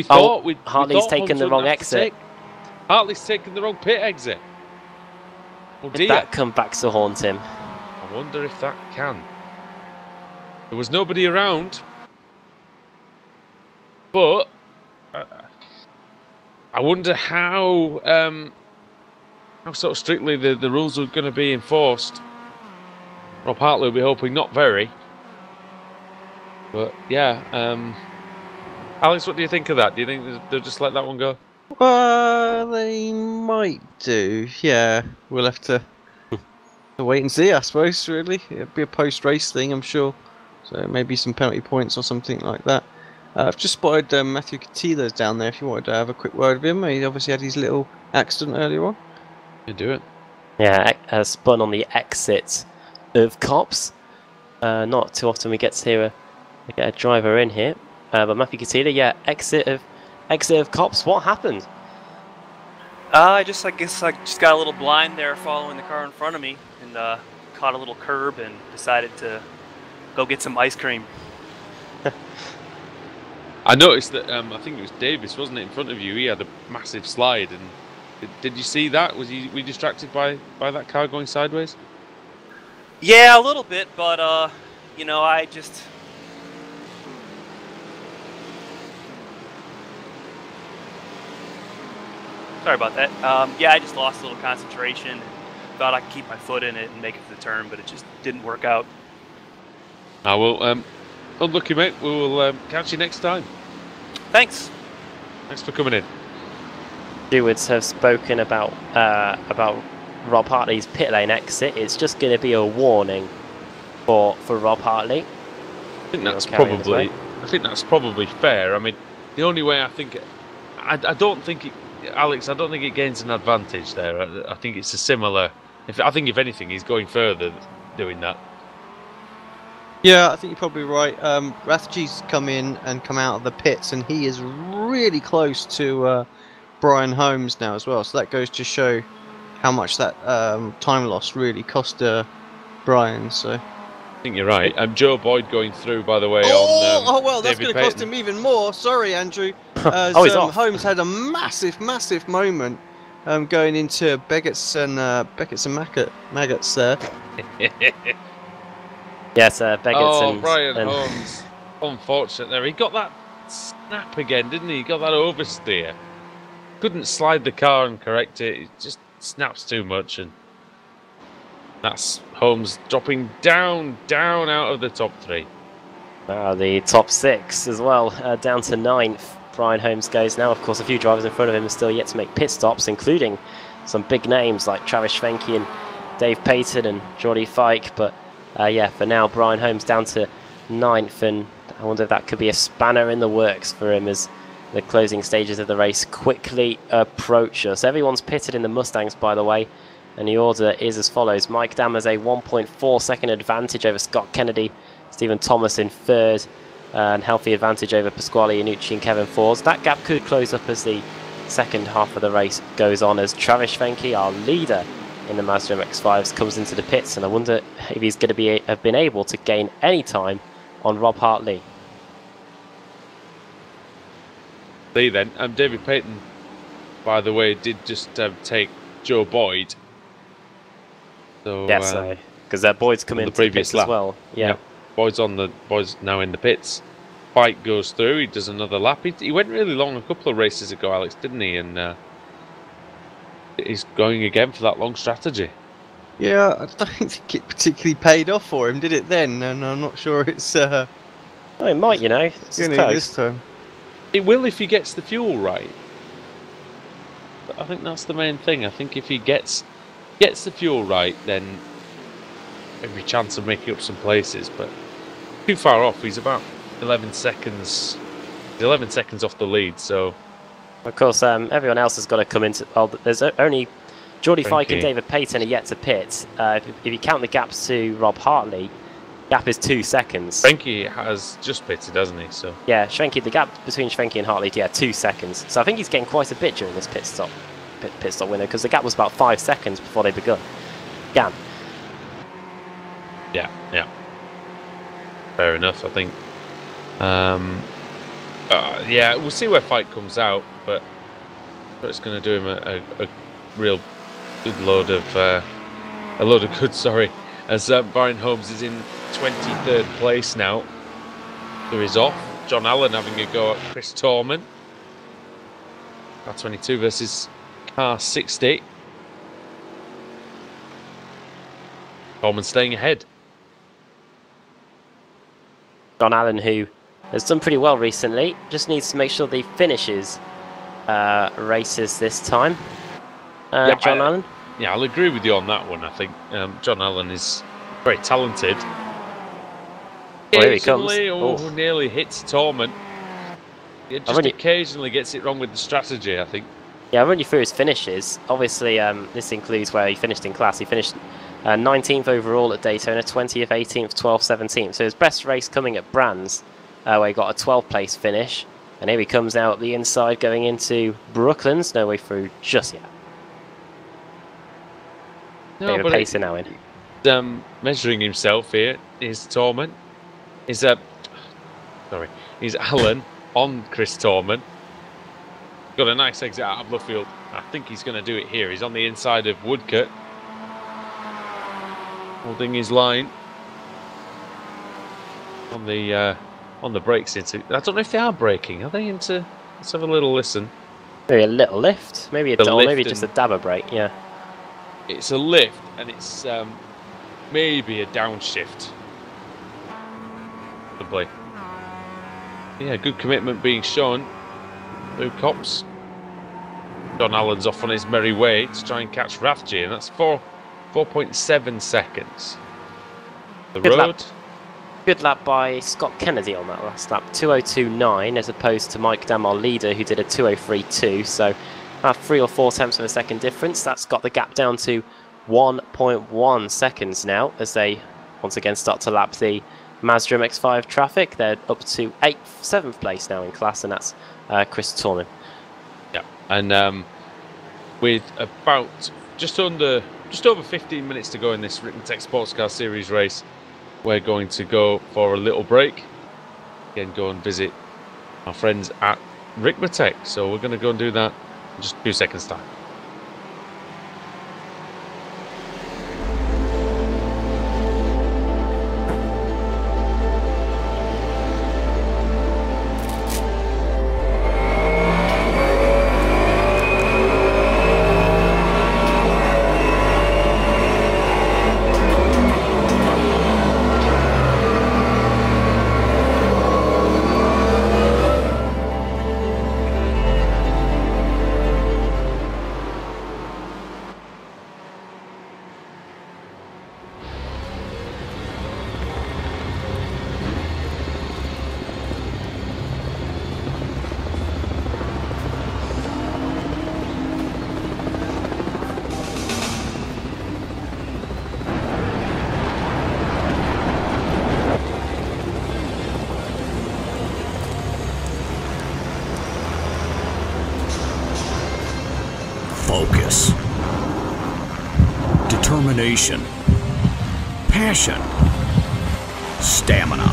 Hartley's taken the wrong exit.
Hartley's taken the wrong pit exit. Oh dear.
Did that come back to haunt him?
I wonder if that can. There was nobody around. But I wonder how sort of strictly the rules are going to be enforced. Rob Hartley will be hoping not very. But yeah, Alex, what do you think of that? Do you think they'll just let that one go?
They might do. Yeah, we'll have to wait and see, I suppose, really. It'll be a post-race thing, I'm sure. So maybe some penalty points or something like that. I've just spotted Matthew Catila's down there if you wanted to have a quick word with him. He obviously had his little accident earlier on.
You do it.
Yeah, spun on the exit of Cops. Not too often we get to get a driver in here. But Matthew Catila, yeah, exit of Cops. What happened?
I guess I just got a little blind there following the car in front of me and caught a little curb and decided to go get some ice cream.
I noticed that I think it was Davis, wasn't it, in front of you? He had a massive slide, and did you see that? Were you distracted by that car going sideways?
Yeah, a little bit, but you know, I just. Sorry about that. Yeah, I just lost a little concentration. Thought I could keep my foot in it and make it to the turn, but it just didn't work out.
I will. Unlucky, mate. We will catch you next time.
Thanks.
Thanks for coming in.
Stewards have spoken about Rob Hartley's pit lane exit. It's just going to be a warning for Rob Hartley.
I think that's probably fair. I mean, the only way I don't think it gains an advantage there. I think it's a similar. I think if anything, he's going further doing that.
Yeah, I think you're probably right. Rathje's come in and come out of the pits, and he is really close to Brian Holmes now as well. So that goes to show how much that time loss really cost Brian. So
I think you're right. Joe Boyd going through, by the way.
Well, that's
David
going to cost him even more. Sorry, Andrew.
He's off.
Holmes had a massive moment going into Beggarts and Maggots there.
Yes, Beggarts and
Brian Holmes. Unfortunate there. He got that snap again, didn't he? He got that oversteer. Couldn't slide the car and correct it. It just snaps too much, and that's Holmes dropping down out of the top 3.
The top 6 as well, down to 9th. Brian Holmes goes now. Of course, a few drivers in front of him are still yet to make pit stops, including some big names like Travis Schwenke and Dave Payton and Jordy Fike. But yeah, for now, Brian Holmes down to 9th, and I wonder if that could be a spanner in the works for him as the closing stages of the race quickly approach us. Everyone's pitted in the Mustangs, by the way, and the order is as follows. Mike Dam has a 1.4 second advantage over Scott Kennedy, Stephen Thomas in 3rd, and healthy advantage over Pasquale Iannucci and Kevin Forbes. That gap could close up as the second half of the race goes on, as Travis Schwenke, our leader in the Mazda MX-5s, comes into the pits, and I wonder if he's going to have been able to gain any time on Rob Hartley.
Then, David Payton, by the way, did just take Joe Boyd. So
yes, because Boyd's come into the pits as well. Yeah.
Boyd's now in the pits. Fike goes through. He does another lap. He went really long a couple of races ago, Alex, didn't he? And he's going again for that long strategy.
Yeah, I don't think it particularly paid off for him, did it then? And I'm not sure it's
it might, you know. It's
this time.
It will if he gets the fuel right. But I think that's the main thing. I think if he gets the fuel right, then every chance of making up some places. But too far off. He's about 11 seconds. He's 11 seconds off the lead. So
of course, everyone else has got to come into. Well, there's only Jordy Fike and David Payton are yet to pit. If you count the gaps to Rob Hartley, gap is 2 seconds.
Schwenke has just pitted, hasn't he? So
yeah, Schwenke. The gap between Schwenke and Hartley, 2 seconds. So I think he's getting quite a bit during this pit stop window, because the gap was about 5 seconds before they began.
Yeah. Fair enough, I think. Yeah, we'll see where Fike comes out, but it's going to do him a real good load of good. Sorry, as Brian Holmes is in 23rd place now. So he's off. John Allen having a go at Chris Torman. Car 22 versus car 60. Torman staying ahead.
John Allen, who has done pretty well recently, just needs to make sure that he finishes races this time. John Allen?
Yeah, I'll agree with you on that one. I think John Allen is very talented.
Well, here he comes.
Nearly hits Torman. He just occasionally gets it wrong with the strategy, I think.
Yeah, I'll run you through his finishes. Obviously, this includes where he finished in class. He finished 19th overall at Daytona, 20th, 18th, 12th, 17th. So his best race coming at Brands, where he got a 12th place finish. And here he comes out the inside going into Brooklands. No way through just yet.
No,
David Payton now in.
Measuring himself here is Torman. He's Allen. on Chris Torman. Got a nice exit out of Luffield. I think he's going to do it here. He's on the inside of Woodcote, holding his line on the brakes into. I don't know if they are braking. Are they into? Let's have a little listen.
Maybe a little lift, maybe a dull, maybe just a dabber brake. Yeah,
it's a lift, and it's maybe a downshift. Probably. Yeah, good commitment being shown. Blue Cops. John Allen's off on his merry way to try and catch Rathje, and that's 4.7 seconds. The
good
road.
Lap. Good lap by Scott Kennedy on that last lap, 2:02.9, as opposed to Mike Dam, our leader, who did a 2:03.2. So about 3 or 4 tenths of a second difference. That's got the gap down to 1.1 seconds now, as they once again start to lap the Mazda MX-5 traffic. They're up to 7th place now in class, and that's Chris Torman.
Yeah, and with about just over 15 minutes to go in this Ricmotech Sports Car Series race, we're going to go for a little break. Again, go and visit our friends at Ricmotech. So we're going to go and do that in just a few seconds' time.
Focus, determination, passion, stamina,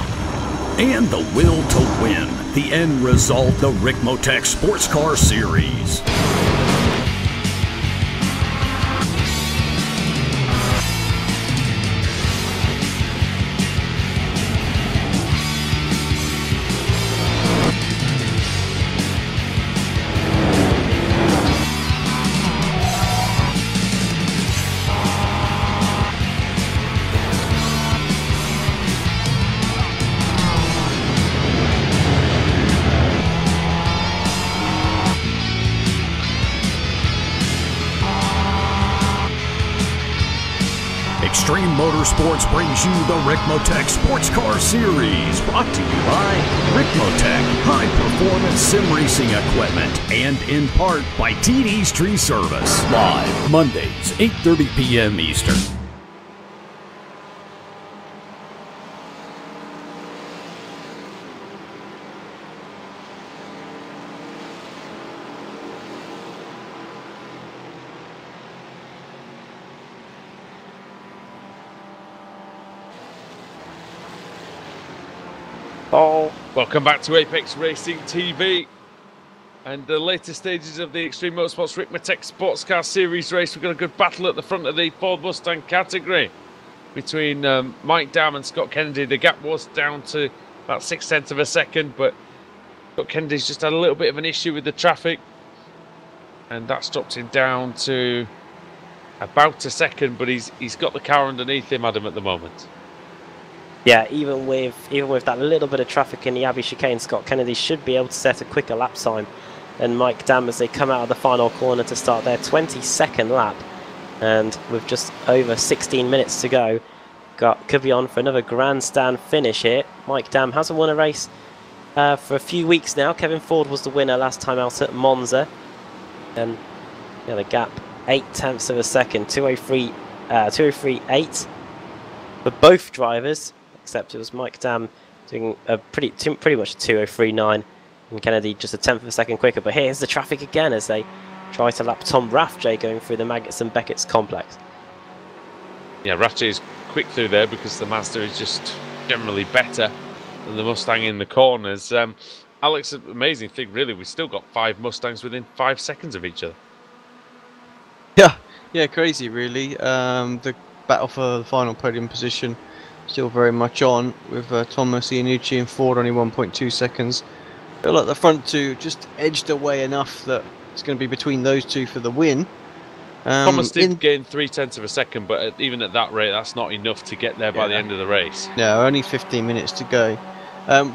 and the will to win. The end result, the Ricmotech Sports Car Series. Extreme Motorsports brings you the Ricmotech Sports Car Series, brought to you by Ricmotech High Performance Sim Racing Equipment, and in part by TD's Tree Service. Live Mondays, 8:30 p.m. Eastern.
Oh,
Welcome back to Apex Racing TV and the later stages of the Extreme Motorsports Ricmotech Sports Car Series race. We've got a good battle at the front of the Ford Mustang category between Mike Dam and Scott Kennedy. The gap was down to about 0.6 of a second, but Scott Kennedy's just had a little bit of an issue with the traffic, and that's dropped him down to about a second, but he's got the car underneath him, Adam, at the moment.
yeah, even with that little bit of traffic in the Abbey chicane, Scott Kennedy should be able to set a quicker lap time than Mike Dam as they come out of the final corner to start their 22nd lap. And with just over 16 minutes to go, could be on for another grandstand finish here. Mike Dam hasn't won a race for a few weeks now. Kevin Ford was the winner last time out at Monza. And yeah, the gap 0.8 of a second, 2:03.8 for both drivers, except it was Mike Dam doing a pretty much a 2:03.9, and Kennedy just 1/10 of a second quicker. But here's the traffic again as they try to lap Tom Rathje going through the Maggots and Beckett's complex.
Yeah, Rathje is quick through there because the Mazda is just generally better than the Mustang in the corners. Alex, amazing thing, really. We've still got 5 Mustangs within 5 seconds of each other.
Yeah, crazy, really. The battle for the final podium position still very much on, with Thomas, Iannucci, and Ford only 1.2 seconds. I feel like the front two just edged away enough that it's going to be between those two for the win.
Thomas did gain 0.3 of a second, but even at that rate, that's not enough to get there by the end of the race.
No, only 15 minutes to go.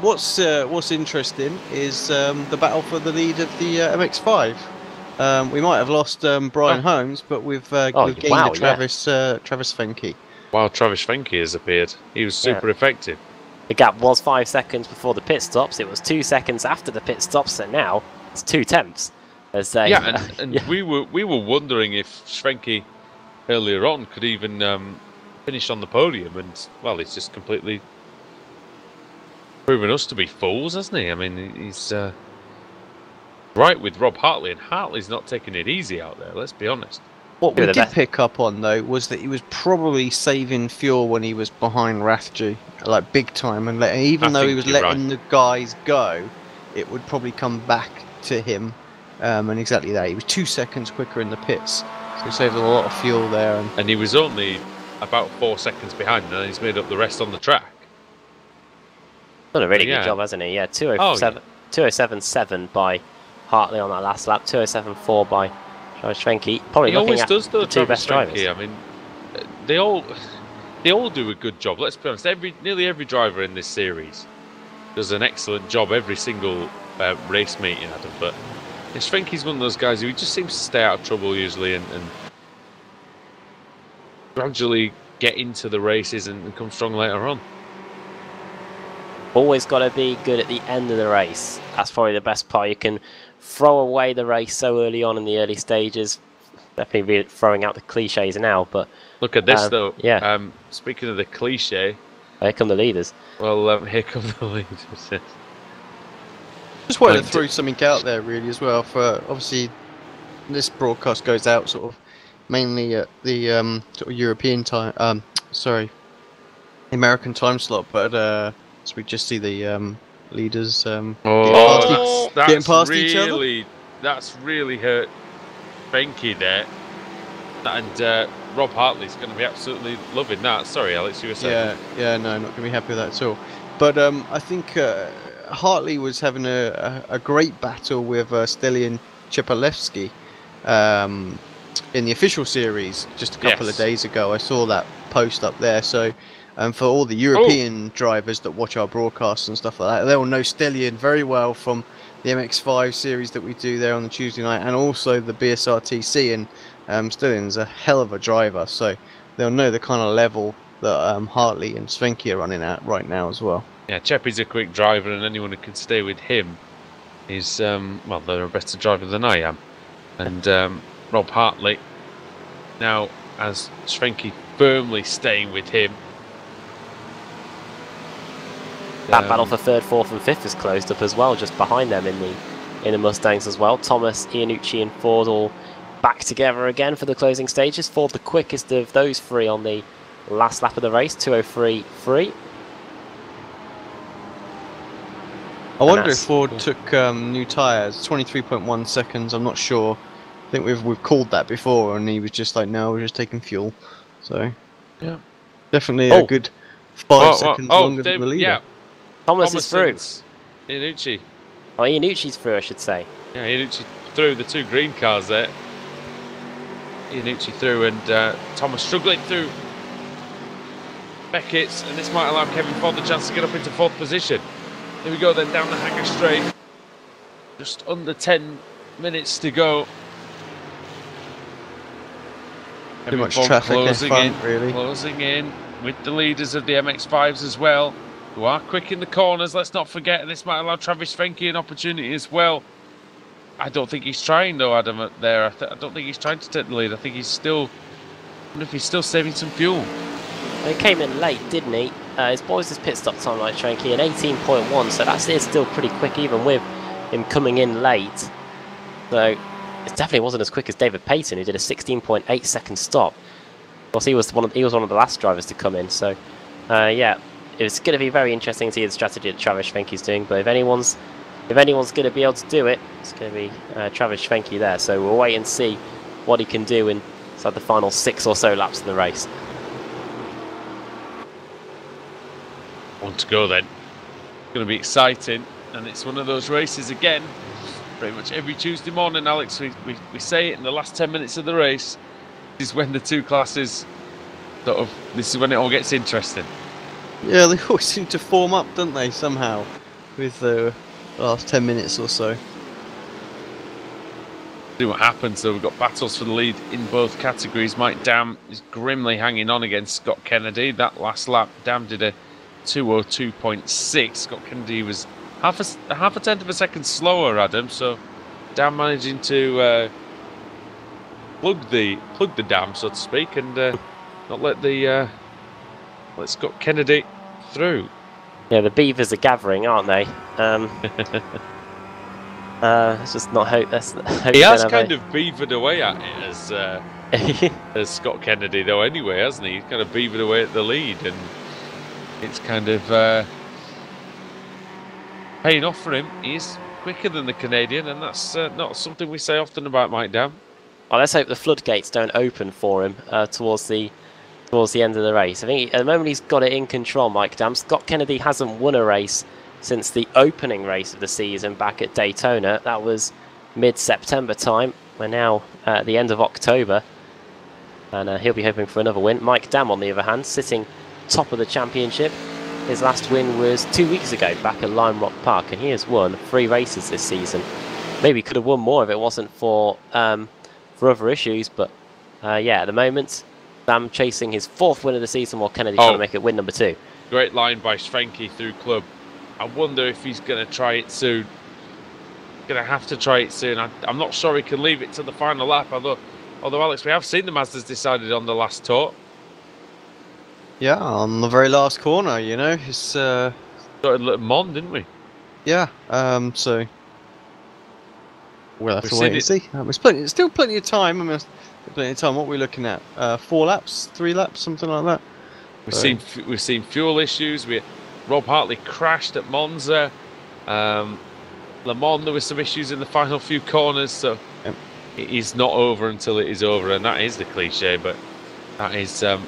What's interesting is the battle for the lead of the MX-5. We might have lost Brian Holmes, but we've gained Travis Fenke.
Wow, Travis Fenke has appeared. He was super effective.
The gap was 5 seconds before the pit stops. It was 2 seconds after the pit stops, so now it's 2/10.
We were wondering if Schwenke earlier on could even finish on the podium, and well, he's just completely proven us to be fools, hasn't he? I mean, he's right with Rob Hartley, and Hartley's not taking it easy out there. Let's be honest.
What we did pick up on, though, was that he was probably saving fuel when he was behind Rathje, like big time, and even though he was letting the guys go, it would probably come back to him. And exactly that, he was 2 seconds quicker in the pits, so he saved a lot of fuel there.
And he was only about 4 seconds behind, and then he's made up the rest on the track.
Done a really good job, hasn't he? Yeah, 207.7 by Hartley on that last lap, 207.4 by Travis Fenke. Probably
he always does, though,
the two best drivers.
I mean, they all do a good job. Let's be honest. Nearly every driver in this series does an excellent job every single race meeting, Adam. But Fenke's one of those guys who just seems to stay out of trouble usually and gradually get into the races and come strong later on.
Always got to be good at the end of the race. That's probably the best part. You can throw away the race so early on in the early stages. Definitely throwing out the cliches now, but
look at this though.
Yeah.
Speaking of the cliche,
here come the leaders.
Well, here come the leaders.
Just wanted to throw something out there, really, as well. For obviously, this broadcast goes out sort of mainly at the sort of European time. American time slot, but so we just see the leaders getting past each other.
That's really hurt Fenke there, and Rob Hartley's going to be absolutely loving that. Sorry, Alex, you were saying.
Yeah, no, not going to be happy with that at all. But I think Hartley was having a great battle with Stelian Chepalewski in the official series just a couple of days ago. I saw that post up there. So for all the European drivers that watch our broadcasts and stuff like that, they'll know Stelian very well from the MX-5 series that we do there on the Tuesday night, and also the BSRTC. And Stelian's a hell of a driver, so they'll know the kind of level that Hartley and Svenke are running at right now as well.
Yeah, Cheppy's a quick driver, and anyone who can stay with him is, well, they're a better driver than I am. And Rob Hartley now has Svenke firmly staying with him.
That battle for 3rd, 4th and 5th is closed up as well, just behind them in the Mustangs as well. Thomas, Iannucci and Ford all back together again for the closing stages. Ford the quickest of those three on the last lap of the race, 2:03.3.
I wonder if Ford took new tyres, 23.1 seconds, I'm not sure. I think we've called that before, and he was just like, no, we're just taking fuel. So, yeah, definitely a good 5 seconds longer than the leader.
Yeah.
Thomas is through.
Iannucci.
Oh, Iannucci's through, I should say.
Yeah, Iannucci through the 2 green cars there. Iannucci through, and Thomas struggling through Beckett's, and this might allow Kevin Ford the chance to get up into 4th position. Here we go then, down the Hanger Straight. Just under 10 minutes to go.
Too much traffic
closing
in front, really.
Closing in with the leaders of the MX-5s as well, who are quick in the corners. Let's not forget, this might allow Travis Fenke an opportunity as well. I don't think he's trying though, Adam, there. I don't think he's trying to take the lead. I think he's still, I wonder if he's still saving some fuel.
He came in late, didn't he? His boys' pit stop time, like Schwenke, in 18.1, so that is still pretty quick, even with him coming in late. So it definitely wasn't as quick as David Payton, who did a 16.8 second stop. Of course, he was one of the last drivers to come in. So yeah, it's going to be very interesting to see the strategy that Travis Fenke's doing. But if anyone's if anyone's going to be able to do it, it's going to be Travis Schwenke there. So we'll wait and see what he can do inside the final 6 or so laps of the race.
On to go then. It's going to be exciting, and it's one of those races again. Pretty much every Tuesday morning, Alex, we say it in the last 10 minutes of the race. This is when the two classes this is when it all gets interesting.
Yeah, they always seem to form up, don't they, somehow, with the last 10 minutes or so.
See what happens. So we've got battles for the lead in both categories. Mike Dam is grimly hanging on against Scott Kennedy. That last lap, Dam did a 2:02.6. Scott Kennedy was half a tenth of a second slower, Adam. So Dam managing to plug the dam, so to speak, and not let Scott Kennedy through.
Yeah, the beavers are gathering, aren't they? Let's just not hope.
He has kind of beavered away at it as Scott Kennedy, though. Anyway, hasn't he? He's kind of beavered away at the lead, and it's kind of paying off for him. He's quicker than the Canadian, and that's not something we say often about Mike Dam.
Well, let's hope the floodgates don't open for him towards the end of the race. I think at the moment he's got it in control, Mike Dam. Scott Kennedy hasn't won a race since the opening race of the season back at Daytona. That was mid-September time. We're now at the end of October, and he'll be hoping for another win. Mike Dam, on the other hand, sitting top of the championship. His last win was 2 weeks ago back at Lime Rock Park, and he has won 3 races this season. Maybe could have won more if it wasn't for other issues, but yeah, at the moment, Dam chasing his 4th win of the season, while Kennedy trying to make it win number 2.
Great line by Schwenke through club. I wonder if he's going to try it soon. Going to have to try it soon. I'm not sure he can leave it to the final lap, although Alex, we have seen the Mazdas decided on the last tour.
Yeah, on the very last corner, you know. It's
started at Mon, didn't we?
Yeah, so we'll have to wait and see. There's still plenty of time. I mean, plenty of time. What are we looking at? 4 laps, 3 laps, something like that.
We've seen fuel issues. Rob Hartley crashed at Monza. Le Mans, there were some issues in the final few corners, so
yep.
It is not over until it is over, and that is the cliche, but that is a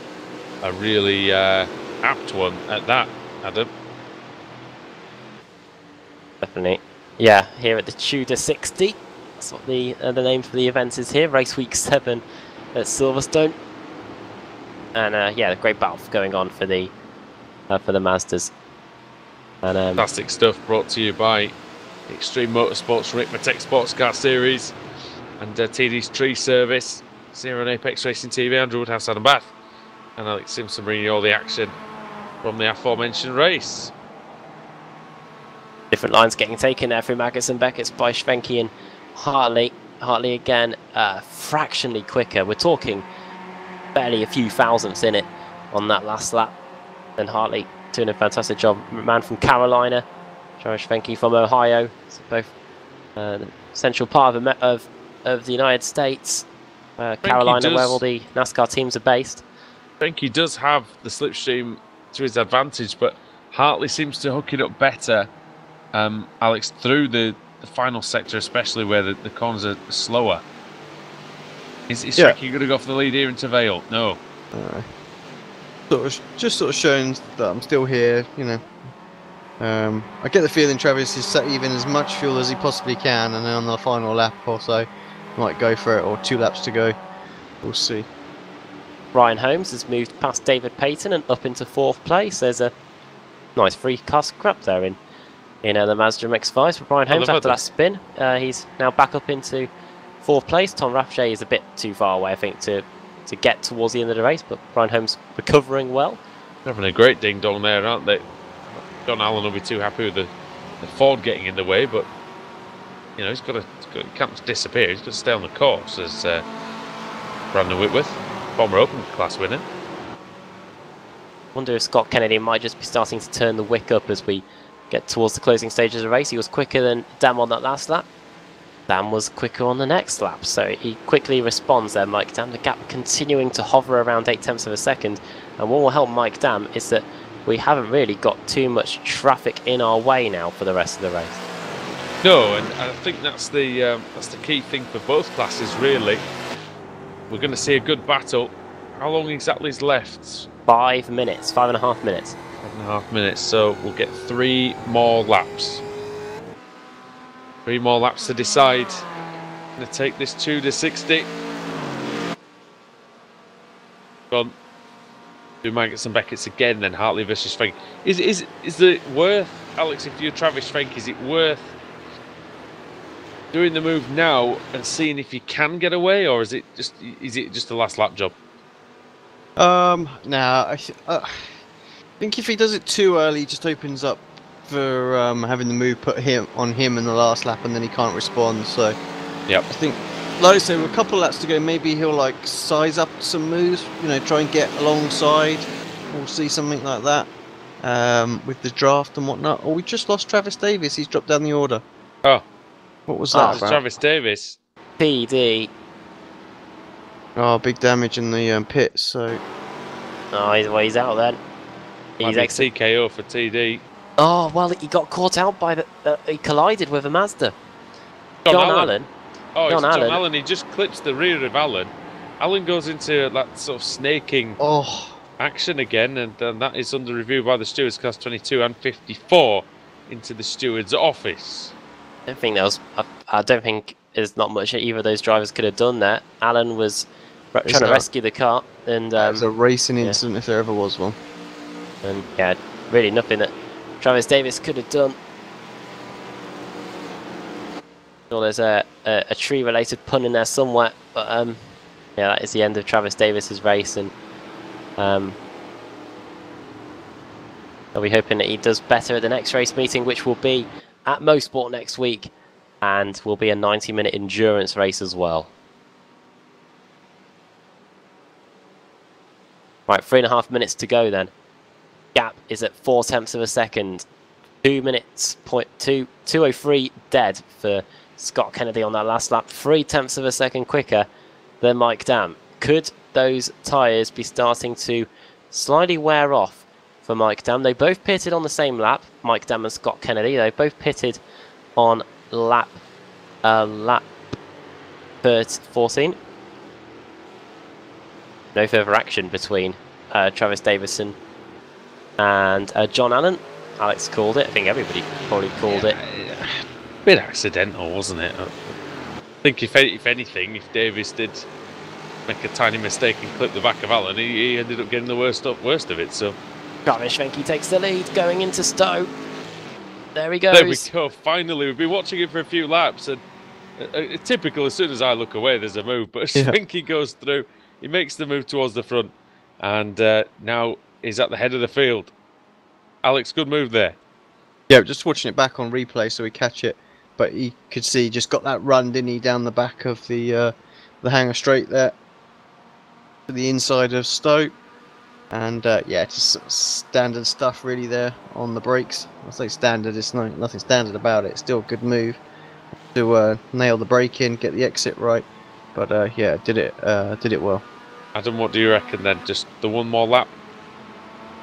really apt one at that, Adam.
Definitely. Yeah, here at the Tudor 60. That's what the name for the event is here. Race week 7 at Silverstone. And yeah, great battle going on for the Mazdas. And,
fantastic stuff brought to you by Extreme Motorsports Ricmotech Sports Car Series and TD's Tree Service. Here on Apex Racing TV, Andrew Woodhouse, Adam Bath, and Alex Simpson bringing you all the action from the aforementioned race.
Different lines getting taken there through Magnussen, Beckett's by Schwenke and Hartley. Hartley again, fractionally quicker. We're talking barely a few thousandths in it on that last lap. And Hartley doing a fantastic job. Man from Carolina, Travis Schwenke from Ohio. So both the central part of the United States. Carolina, where all the NASCAR teams are based.
Schwenke does have the slipstream to his advantage, but Hartley seems to hook it up better, Alex, through the final sector, especially where the corners are slower. Is Schwenke going to go for the lead here into Vale? No.
Just showing that I'm still here, you know. I get the feeling Travis is saving as much fuel as he possibly can, and then on the final lap or so, might go for it, or 2 laps to go. We'll see.
Ryan Holmes has moved past David Payton and up into 4th place. There's a nice free car scrap there in the Mazda MX-5 for Ryan Holmes after that spin. He's now back up into 4th place. Tom Raffshay is a bit too far away, I think, to get towards the end of the race, but Ryan Holmes recovering well.
They're having a great ding-dong there, aren't they? John Allen will be too happy with the Ford getting in the way, but you know, he can't disappear. He's got to stay on the course as Brandon Whitworth, former Open class winner.
Wonder if Scott Kennedy might just be starting to turn the wick up as we get towards the closing stages of the race. He was quicker than Dam on that last lap. Dam was quicker on the next lap, so he quickly responds there, Mike Dam. The gap continuing to hover around 0.8 of a second, and what will help Mike Dam is that we haven't really got too much traffic in our way now for the rest of the race.
No, and I think that's the key thing for both classes, really. We're going to see a good battle. How long exactly is left?
5 minutes, 5.5 minutes.
5.5 minutes, so we'll get 3 more laps. 3 more laps to decide. Going to take this to 60. Gone. Do Maggots and Beckett's again, then Hartley versus Fenk. Is it worth, Alex, if you're Travis Fenk, is it worth doing the move now and seeing if you can get away, or is it just a last lap job?
Nah, I think if he does it too early, he just opens up for having the move put on him in the last lap, and then he can't respond. So,
yep.
I think, like I say, with a couple of laps to go, maybe he'll like size up some moves. You know, try and get alongside. We'll see something like that with the draft and whatnot. Oh, we just lost Travis Davis. He's dropped down the order.
Oh,
what was that about?
Travis Davis.
PD.
Oh, big damage in the pits. So.
Oh, he's out then.
He's TKO for TD.
Oh, well, he got caught out by he collided with a Mazda. John Allen.
Oh, it's John Allen. He just clips the rear of Allen. Allen goes into that sort of snaking action again, and that is under review by the stewards, class 22 and 54, into the steward's office.
I don't think there's not much either of those drivers could have done there. Allen was trying to rescue the car, and
it was a racing incident if there ever was one.
And yeah, really nothing that Travis Davis could have done. Well, there's a tree-related pun in there somewhere, but yeah, that is the end of Travis Davis's race, and I'll be hoping that he does better at the next race meeting, which will be at Mosport next week, and will be a 90-minute endurance race as well. Right, 3.5 minutes to go then. Gap is at 0.4 of a second. 2 minutes, 2:03 dead for Scott Kennedy on that last lap. 0.3 of a second quicker than Mike Dam. Could those tyres be starting to slightly wear off for Mike Dam? They both pitted on the same lap, Mike Dam and Scott Kennedy. They both pitted on lap 14. No further action between Travis Davison and John Allen. Alex called it. I think everybody probably called it.
A bit accidental, wasn't it? I think if anything, if Davis did make a tiny mistake and clip the back of Allen, he ended up getting the worst of it. So
Travis Fenke takes the lead going into Stowe. There he goes.
There we go. Finally, we've been watching it for a few laps, and typical. As soon as I look away, there's a move, but Fenke goes through. He makes the move towards the front, and now he's at the head of the field. Alex, good move there.
Yeah, just watching it back on replay so we catch it, but you could see he just got that run, didn't he, down the back of the hanger straight there to the inside of Stowe, and yeah, just sort of standard stuff really there on the brakes. I say standard, it's nothing standard about it. It's still a good move to nail the brake in, get the exit right, but yeah, did it well.
Adam, what do you reckon then? Just the one more lap?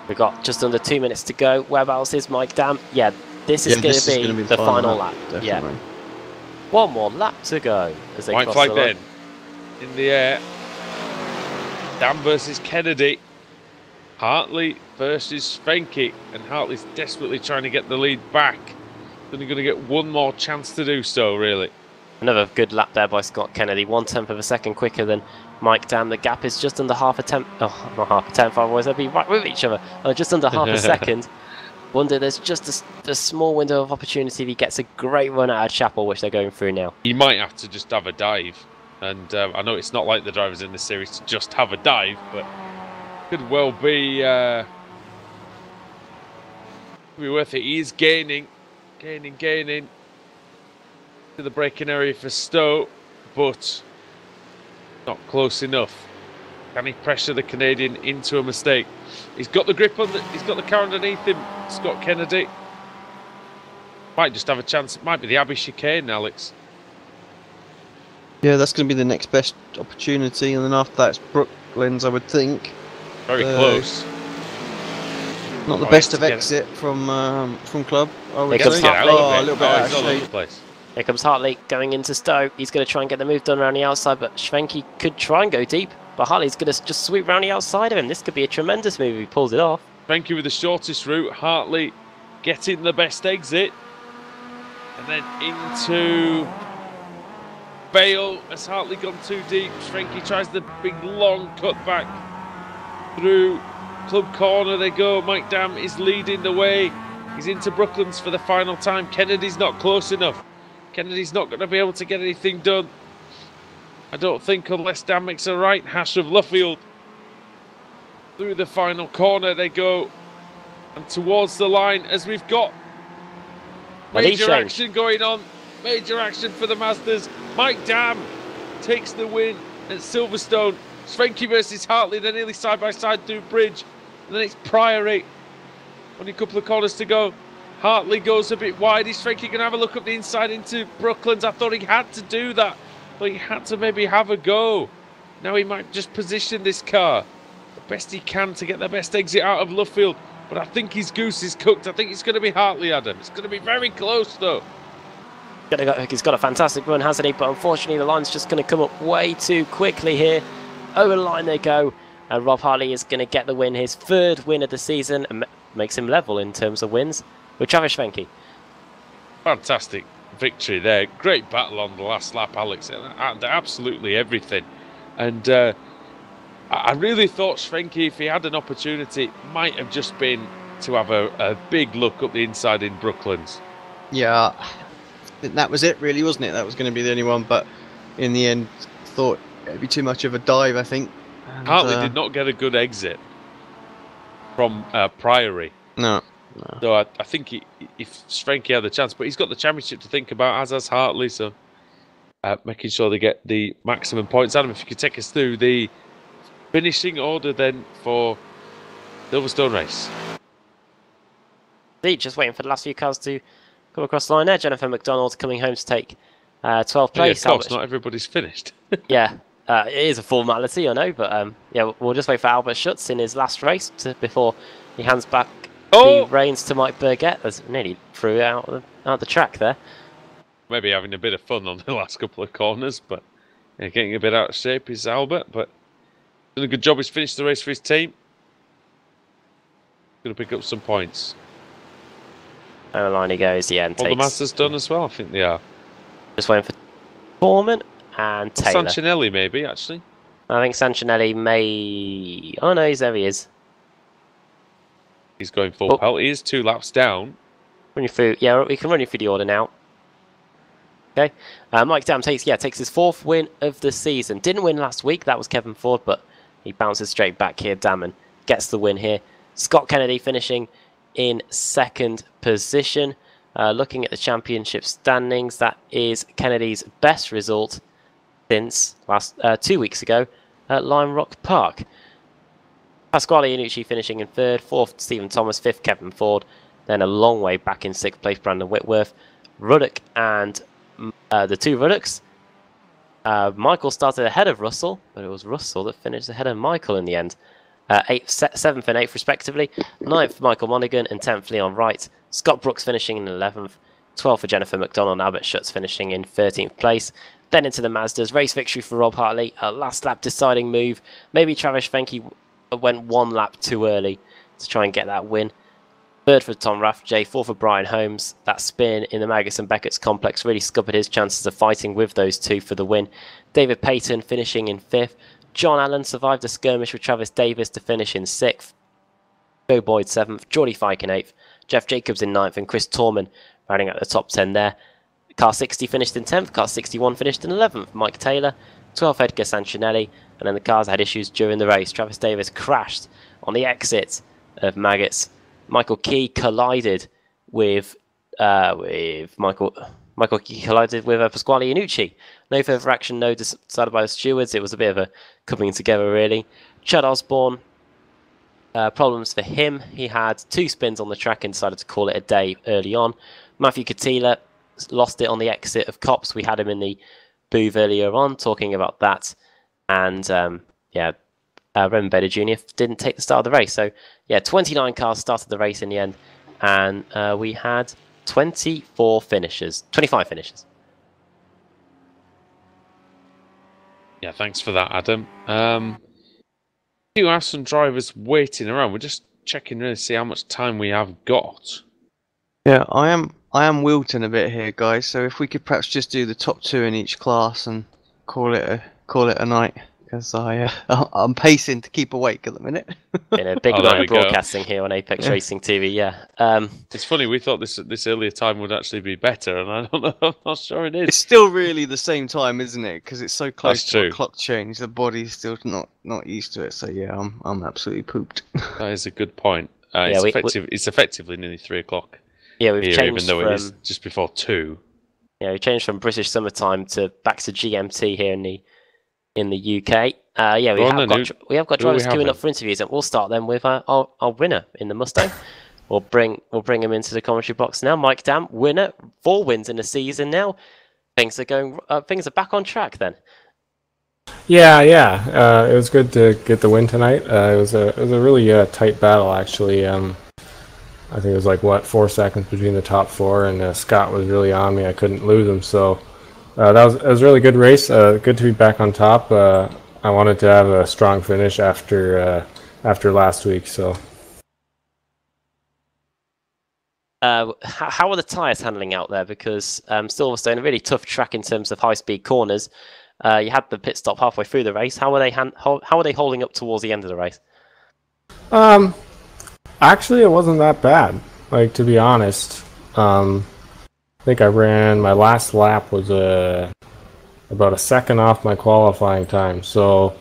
We've got just under 2 minutes to go. Whereabouts is Mike Dam? Yeah, this is going to be the final lap.
Definitely.
Yeah. One more lap to go. As they
White flag then. In the air. Dam versus Kennedy. Hartley versus Fenke. And Hartley's desperately trying to get the lead back. Only going to get one more chance to do so, really.
Another good lap there by Scott Kennedy. 1/10 of a second quicker than Mike Dam. The gap is just under half a tenth. Oh, not half a tenth, otherwise they'll be right with each other. Just under half a second. Wonder there's just a small window of opportunity if he gets a great run out of Chapel, which they're going through now.
He might have to just have a dive. And I know it's not like the drivers in this series to just have a dive, but could well be worth it. He is gaining to the braking area for Stowe, but not close enough. Can he pressure the Canadian into a mistake? He's got the grip on he's got the car underneath him, Scott Kennedy. Might just have a chance. It might be the Abbey chicane, Alex.
Yeah, that's going to be the next best opportunity, and then after that it's Brooklands, I would think.
Very close.
Not the
Oh,
best
yes,
of
get it.
exit from club. I would
Here comes
say.
Hartley.
Oh, a little bit
Oh, he's all over
actually.
the place.
Here comes Hartley going into Stowe. He's going to try and get the move done around the outside, but Schwenke could try and go deep. But Hartley's going to just sweep around the outside of him. This could be a tremendous move if he pulls it off.
Thank you with the shortest route. Hartley getting the best exit. And then into Bale. Has Hartley gone too deep? Schwenke tries the big long cut back through club corner. They go. Mike Dam is leading the way. He's into Brooklands for the final time. Kennedy's not close enough. Kennedy's not going to be able to get anything done, I don't think, unless Dan makes a right hash of Luffield. Through the final corner they go, and towards the line as we've got major action going on. Major action for the Masters. Mike Dam takes the win at Silverstone. Schwenke versus Hartley. They're nearly side by side through bridge, and then it's Priory. Only a couple of corners to go. Hartley goes a bit wide. Is Schwenke going to have a look up the inside into Brooklands? I thought he had to do that, but he had to maybe have a go. Now he might just position this car the best he can to get the best exit out of Luffield. But I think his goose is cooked. I think it's going to be Hartley, Adam. It's going to be very close, though.
He's got a fantastic run, hasn't he? But unfortunately, the line's just going to come up way too quickly here. Over the line they go. And Rob Hartley is going to get the win, his third win of the season, and makes him level in terms of wins with Travis Schwenke.
Fantastic victory there. Great battle on the last lap, Alex. And absolutely everything. And I really thought Schwenke, if he had an opportunity, might have just been to have a big look up the inside in Brooklands.
Yeah, that was it really, wasn't it? That was going to be the only one, but in the end, thought it'd be too much of a dive, I think. And,
Hartley did not get a good exit from Priory.
No.
So I think if Schwenke had the chance, but he's got the championship to think about, as has Hartley, so making sure they get the maximum points. Adam, if you could take us through the finishing order then for Silverstone race.
Just waiting for the last few cars to come across the line there. Jennifer McDonald coming home to take 12th place.
Yeah, of course, not everybody's finished.
Yeah, it is a formality, I know, but yeah, we'll just wait for Albert Schutz in his last race before he hands back the reins to Mike Burgett. As nearly threw out the track there.
Maybe having a bit of fun on the last couple of corners, but getting a bit out of shape is Albert, but done a good job. He's finished the race for his team. Going to pick up some points.
Over the line he goes, yeah, and
All the Masters done as well, I think they are.
Just waiting for Foreman and Taylor.
Sancinelli, maybe, actually.
I think Sancinelli may... Oh no, there he is.
He's going full pelt. He is 2 laps down.
Run you through. Yeah, we can run you through the order now. Okay. Mike Dam takes his 4th win of the season. Didn't win last week. That was Kevin Ford, but he bounces straight back here. Damon gets the win here. Scott Kennedy finishing in 2nd position. Looking at the championship standings, that is Kennedy's best result since 2 weeks ago at Lime Rock Park. Pasquale Iannucci finishing in 3rd, 4th Stephen Thomas, 5th Kevin Ford, then a long way back in 6th place Brandon Whitworth. Ruddock and the 2 Ruddocks. Michael started ahead of Russell, but it was Russell that finished ahead of Michael in the end. 7th and 8th respectively. 9th Michael Monaghan and 10th Leon Wright. Scott Brooks finishing in 11th. 12th for Jennifer McDonald and Albert Schutz finishing in 13th place. Then into the Mazdas. Race victory for Rob Hartley. A last lap deciding move. Maybe Travis Schwenke went 1 lap too early to try and get that win. 3rd for Tom Rathje, 4th for Brian Holmes. That spin in the Magus and Beckett's complex really scuppered his chances of fighting with those 2 for the win. David Payton finishing in 5th. John Allen survived a skirmish with Travis Davis to finish in 6th. Joe Boyd 7th. Geordie Fike in 8th. Jeff Jacobs in 9th. And Chris Torman rounding out the top 10 there. Car 60 finished in 10th. Car 61 finished in 11th. Mike Taylor. 12th Edgar Sancinelli. And then the cars had issues during the race. Travis Davis crashed on the exit of Maggots. Michael Key collided with Michael Key collided with Pasquale Iannucci. No further action, no decided by the stewards. It was a bit of a coming together, really. Chad Osborne, problems for him. He had 2 spins on the track and decided to call it a day early on. Matthew Catila lost it on the exit of Cops. We had him in the booth earlier on talking about that. And yeah, Roman Bader Jr. didn't take the start of the race. So yeah, 29 cars started the race in the end, and we had 25 finishes.
Yeah, thanks for that, Adam. You have some drivers waiting around. We're just checking to see how much time we have got.
Yeah, I am wilting a bit here, guys. So if we could perhaps just do the top 2 in each class and call it a night, because I'm pacing to keep awake at the minute.
In a big night of broadcasting here on Apex Racing TV. Yeah.
It's funny. We thought this earlier time would actually be better, and I don't know. I'm not sure it is.
It's still really the same time, isn't it? Because it's so close
That's
to
true.
a clock change. The body's still not used to it. So yeah, I'm absolutely pooped.
That is a good point. It's effectively nearly 3 o'clock.
Yeah, we've changed
even though
from,
it is just before 2.
Yeah, we changed from British summertime back to GMT here in the UK. Yeah, we have got drivers queuing up for interviews, and we'll start them with our winner in the Mustang. We'll bring him into the commentary box now. Mike Dam, winner, 4 wins in the season now. Things are back on track then.
Yeah. It was good to get the win tonight. It was a really tight battle actually. I think it was 4 seconds between the top 4, and Scott was really on me. I couldn't lose him, so it was a really good race. Good to be back on top. I wanted to have a strong finish after last week. So,
how are the tyres handling out there? Because Silverstone, a really tough track in terms of high-speed corners. You had the pit stop halfway through the race. How are they holding up towards the end of the race?
Actually, it wasn't that bad. To be honest, I think my last lap was about a second off my qualifying time. So,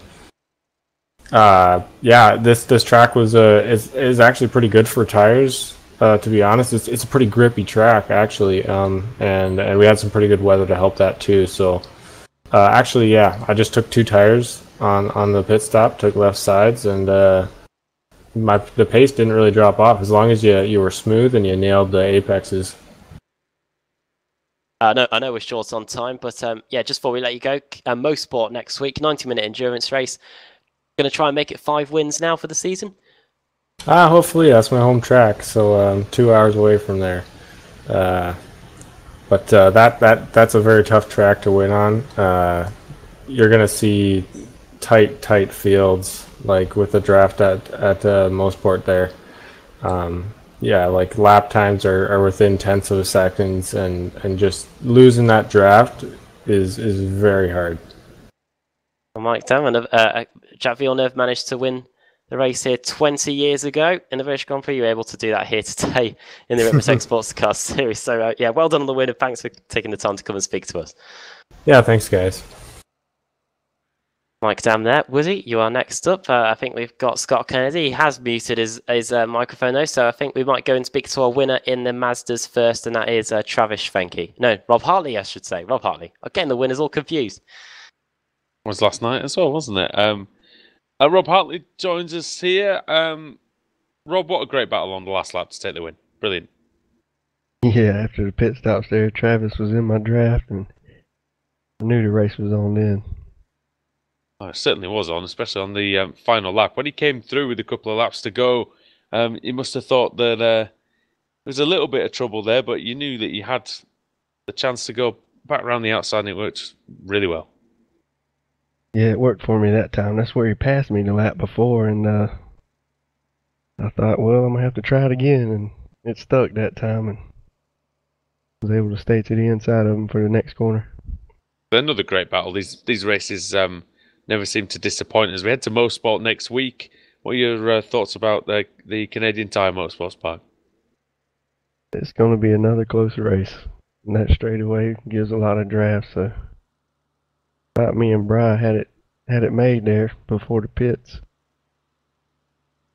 yeah, this track is actually pretty good for tires. To be honest, it's a pretty grippy track actually, and we had some pretty good weather to help that too. So, actually, yeah, I just took 2 tires on the pit stop, took left sides, and the pace didn't really drop off as long as you were smooth and you nailed the apexes.
I know we're short on time, but yeah, just before we let you go, Mosport next week, 90-minute endurance race. Going to try and make it 5 wins now for the season?
Hopefully, that's my home track, so 2 hours away from there. But that's a very tough track to win on. You're going to see tight fields, with the draft at Mosport there. Yeah, lap times are within tenths of a second, and just losing that draft is very hard.
Well, Mike Damon, Jack Villeneuve managed to win the race here 20 years ago in the British Grand Prix. You were able to do that here today in the Ricmotech Sportscar Series. So yeah, well done on the win, and thanks for taking the time to come and speak to us.
Yeah, thanks guys.
Mike Dam there. Woody, you are next up. I think we've got Scott Kennedy. He has muted his microphone though, so I think we might go and speak to our winner in the Mazdas first, and that is Travis Schwenke. No, Rob Hartley, I should say. Rob Hartley. Again, the winner's all confused.
It was last night as well, wasn't it? Rob Hartley joins us here. Rob, what a great battle on the last lap to take the win. Brilliant.
Yeah, after the pit stops there, Travis was in my draft, and I knew the race was on then.
Oh, it certainly was on, especially on the final lap. When he came through with a couple of laps to go, he must have thought that there was a little bit of trouble there, but you knew that you had the chance to go back around the outside, and it worked really well.
Yeah, it worked for me that time. That's where he passed me the lap before, and I thought, well, I'm going to have to try it again, and it stuck that time, and was able to stay to the inside of him for the next corner.
Another great battle. These races never seem to disappoint us. We head to Mosport next week. What are your thoughts about the Canadian Tire Motorsports Park?
It's going to be another close race. And that straightaway gives a lot of drafts. So, about me and Bri had it made there before the pits.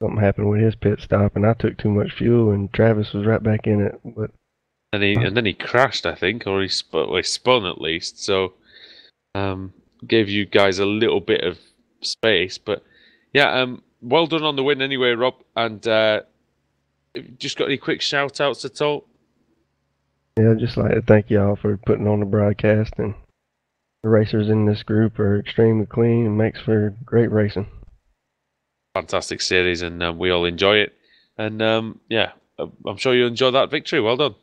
Something happened with his pit stop, and I took too much fuel, and Travis was right back in it. But
and then he crashed, I think, or he spun at least. So. Gave you guys a little bit of space, but yeah, well done on the win anyway, Rob. And just got any quick shout outs at all?
Yeah, I'd just like to thank y'all for putting on the broadcast, and the racers in this group are extremely clean and makes for great racing.
fantastic series, and we all enjoy it. And yeah, I'm sure you enjoy that victory. Well done.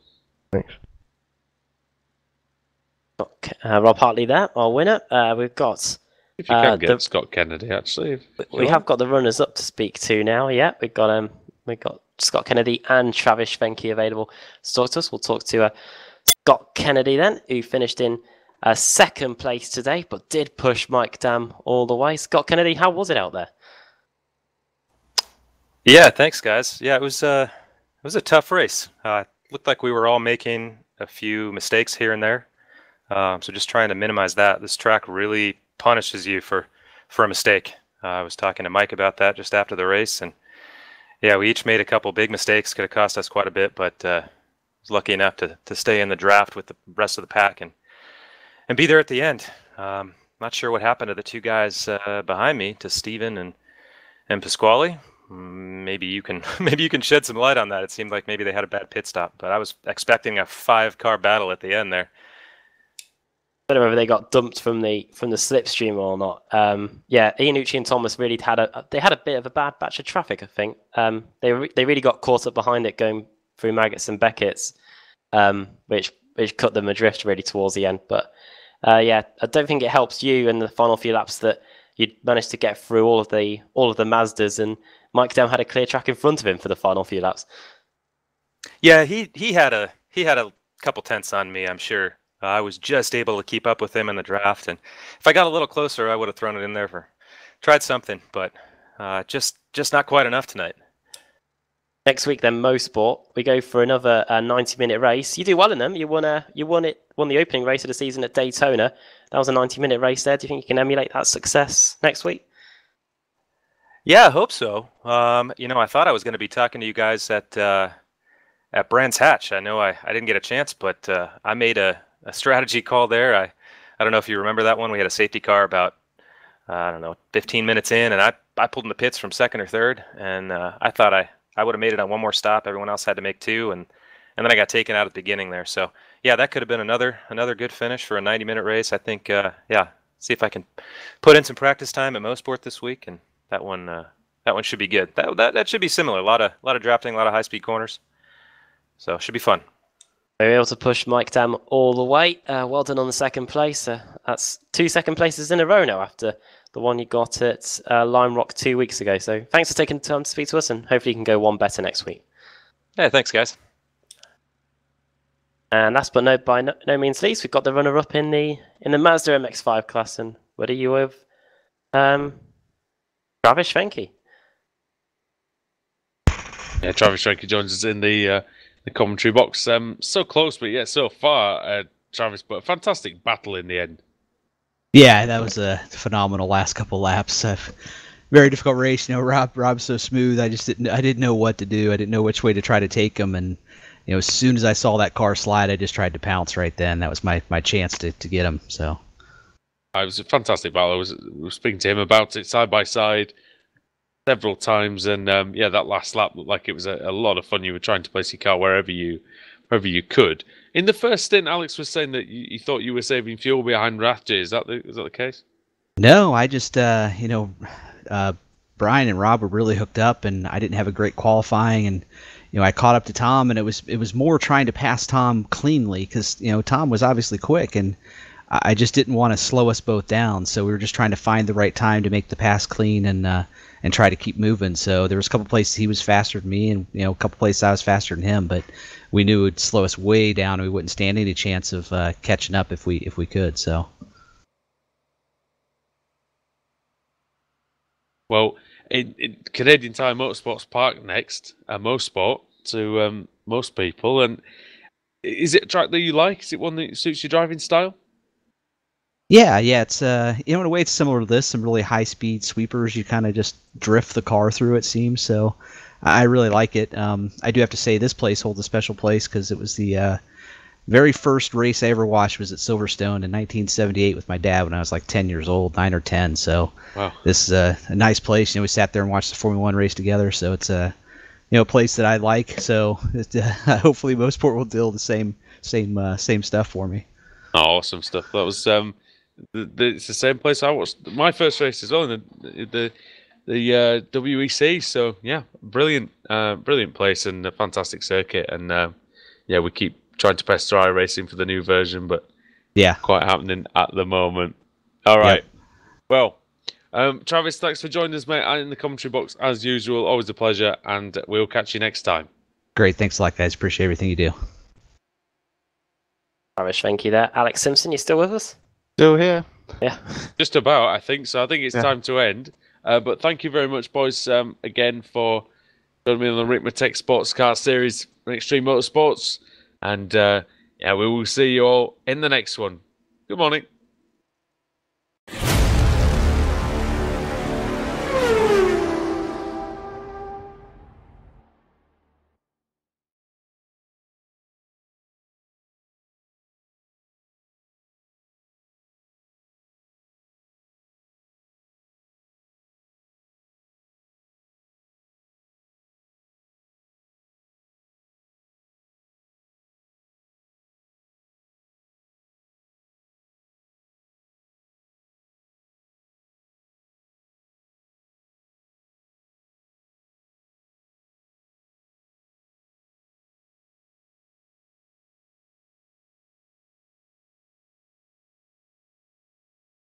Thanks.
Rob Hartley there, our winner. We've got.
If you can get Scott Kennedy, actually.
We have got the runners up to speak to now. Yeah, we've got Scott Kennedy and Travis Schwenke available to talk to us. We'll talk to Scott Kennedy then, who finished in second place today, but did push Mike Dam all the way. Scott Kennedy, how was it out there?
Yeah, thanks, guys. Yeah, it was a tough race. Looked like we were all making a few mistakes here and there. So just trying to minimize that. This track really punishes you for a mistake. I was talking to Mike about that just after the race, and yeah, we each made a couple big mistakes. Could have cost us quite a bit, but was lucky enough to stay in the draft with the rest of the pack and be there at the end. Not sure what happened to the two guys behind me, to Steven and Pasquale. Maybe you can shed some light on that. It seemed like maybe they had a bad pit stop, but I was expecting a 5-car battle at the end there.
I don't know whether they got dumped from the slipstream or not. Yeah, Iannucci and Thomas really had a bit of a bad batch of traffic, I think. They really got caught up behind it going through Maggots and Beckett's, which cut them adrift really towards the end. But yeah, I don't think it helps you in the final few laps that you managed to get through all of the Mazdas, and Mike Dam had a clear track in front of him for the final few laps.
Yeah, he had a couple tenths on me, I'm sure. I was just able to keep up with him in the draft, and if I got a little closer, I would have thrown it in there tried something, but just not quite enough tonight.
Next week, then, Mosport, we go for another 90-minute race. You do well in them. You won the opening race of the season at Daytona. That was a 90-minute race there. Do you think you can emulate that success next week?
Yeah, I hope so. I thought I was going to be talking to you guys at Brands Hatch. I know I didn't get a chance, but I made a strategy call there. I don't know if you remember that one. We had a safety car about 15 minutes in, and I pulled in the pits from second or third, and I thought I would have made it on one more stop. Everyone else had to make two, and then I got taken out at the beginning there. So yeah, that could have been another good finish for a 90-minute race. I think see if I can put in some practice time at Mosport this week, and that one should be good. That should be similar. A lot of drafting, a lot of high-speed corners. So it should be fun.
They were able to push Mike Dam all the way. Well done on the second place. That's 2 second places in a row now after the one you got at Lime Rock 2 weeks ago. So thanks for taking the time to speak to us, and hopefully you can go one better next week.
Yeah, thanks, guys.
And last but by no means least, we've got the runner-up in the Mazda MX-5 class. And what are you with? Travis Schwenke.
Yeah, Travis Schwenke joins us in the commentary box. So close, but yet so far, Travis. But a fantastic battle in the end.
Yeah, that was a phenomenal last couple laps. Very difficult race. Rob's so smooth. I didn't know what to do. I didn't know which way to try to take him. And as soon as I saw that car slide, I just tried to pounce right then. That was my chance to get him. So
it was a fantastic battle. I was speaking to him about it side by side several times, and that last lap looked like it was a lot of fun. You were trying to place your car wherever you could. In the first stint, Alex was saying that you thought you were saving fuel behind Rathje. Is that the case?
No, I just Brian and Rob were really hooked up, and I didn't have a great qualifying, and I caught up to Tom, and it was more trying to pass Tom cleanly because Tom was obviously quick, and I just didn't want to slow us both down. So we were just trying to find the right time to make the pass clean and try to keep moving. So there was a couple places he was faster than me, and a couple places I was faster than him. But we knew it would slow us way down, and we wouldn't stand any chance of catching up if we could. So.
Well, in Canadian Tire Motorsports Park next, Mosport to most people, and is it a track that you like? Is it one that suits your driving style?
Yeah, it's in a way it's similar to this. Some really high-speed sweepers. You kind of just drift the car through. It seems so. I really like it. I do have to say this place holds a special place because it was the very first race I ever watched was at Silverstone in 1978 with my dad when I was like 10 years old, 9 or 10. So
wow.
This is a nice place. We sat there and watched the Formula One race together. So it's a place that I like. So hopefully Mosport will do the same stuff for me.
Oh, awesome stuff. That was it's the same place I watched my first race as well. And the WEC. So yeah, brilliant place and a fantastic circuit. And yeah, we keep trying to press dry racing for the new version, but
Yeah.
quite happening at the moment. All right.
Yep.
Well, Travis, thanks for joining us, mate, and in the commentary box as usual. Always a pleasure, and we'll catch you next time.
Great. Thanks a lot, guys. Appreciate everything you do.
Ravish, thank you there. Alex Simpson, you still with us?
Still here.
Yeah.
Just about, I think. So I think it's
Yeah.
time to end. But thank you very much, boys, again for joining me on the Ricmotech Sports Car Series on Extreme Motorsports. And yeah, we will see you all in the next one. Good morning.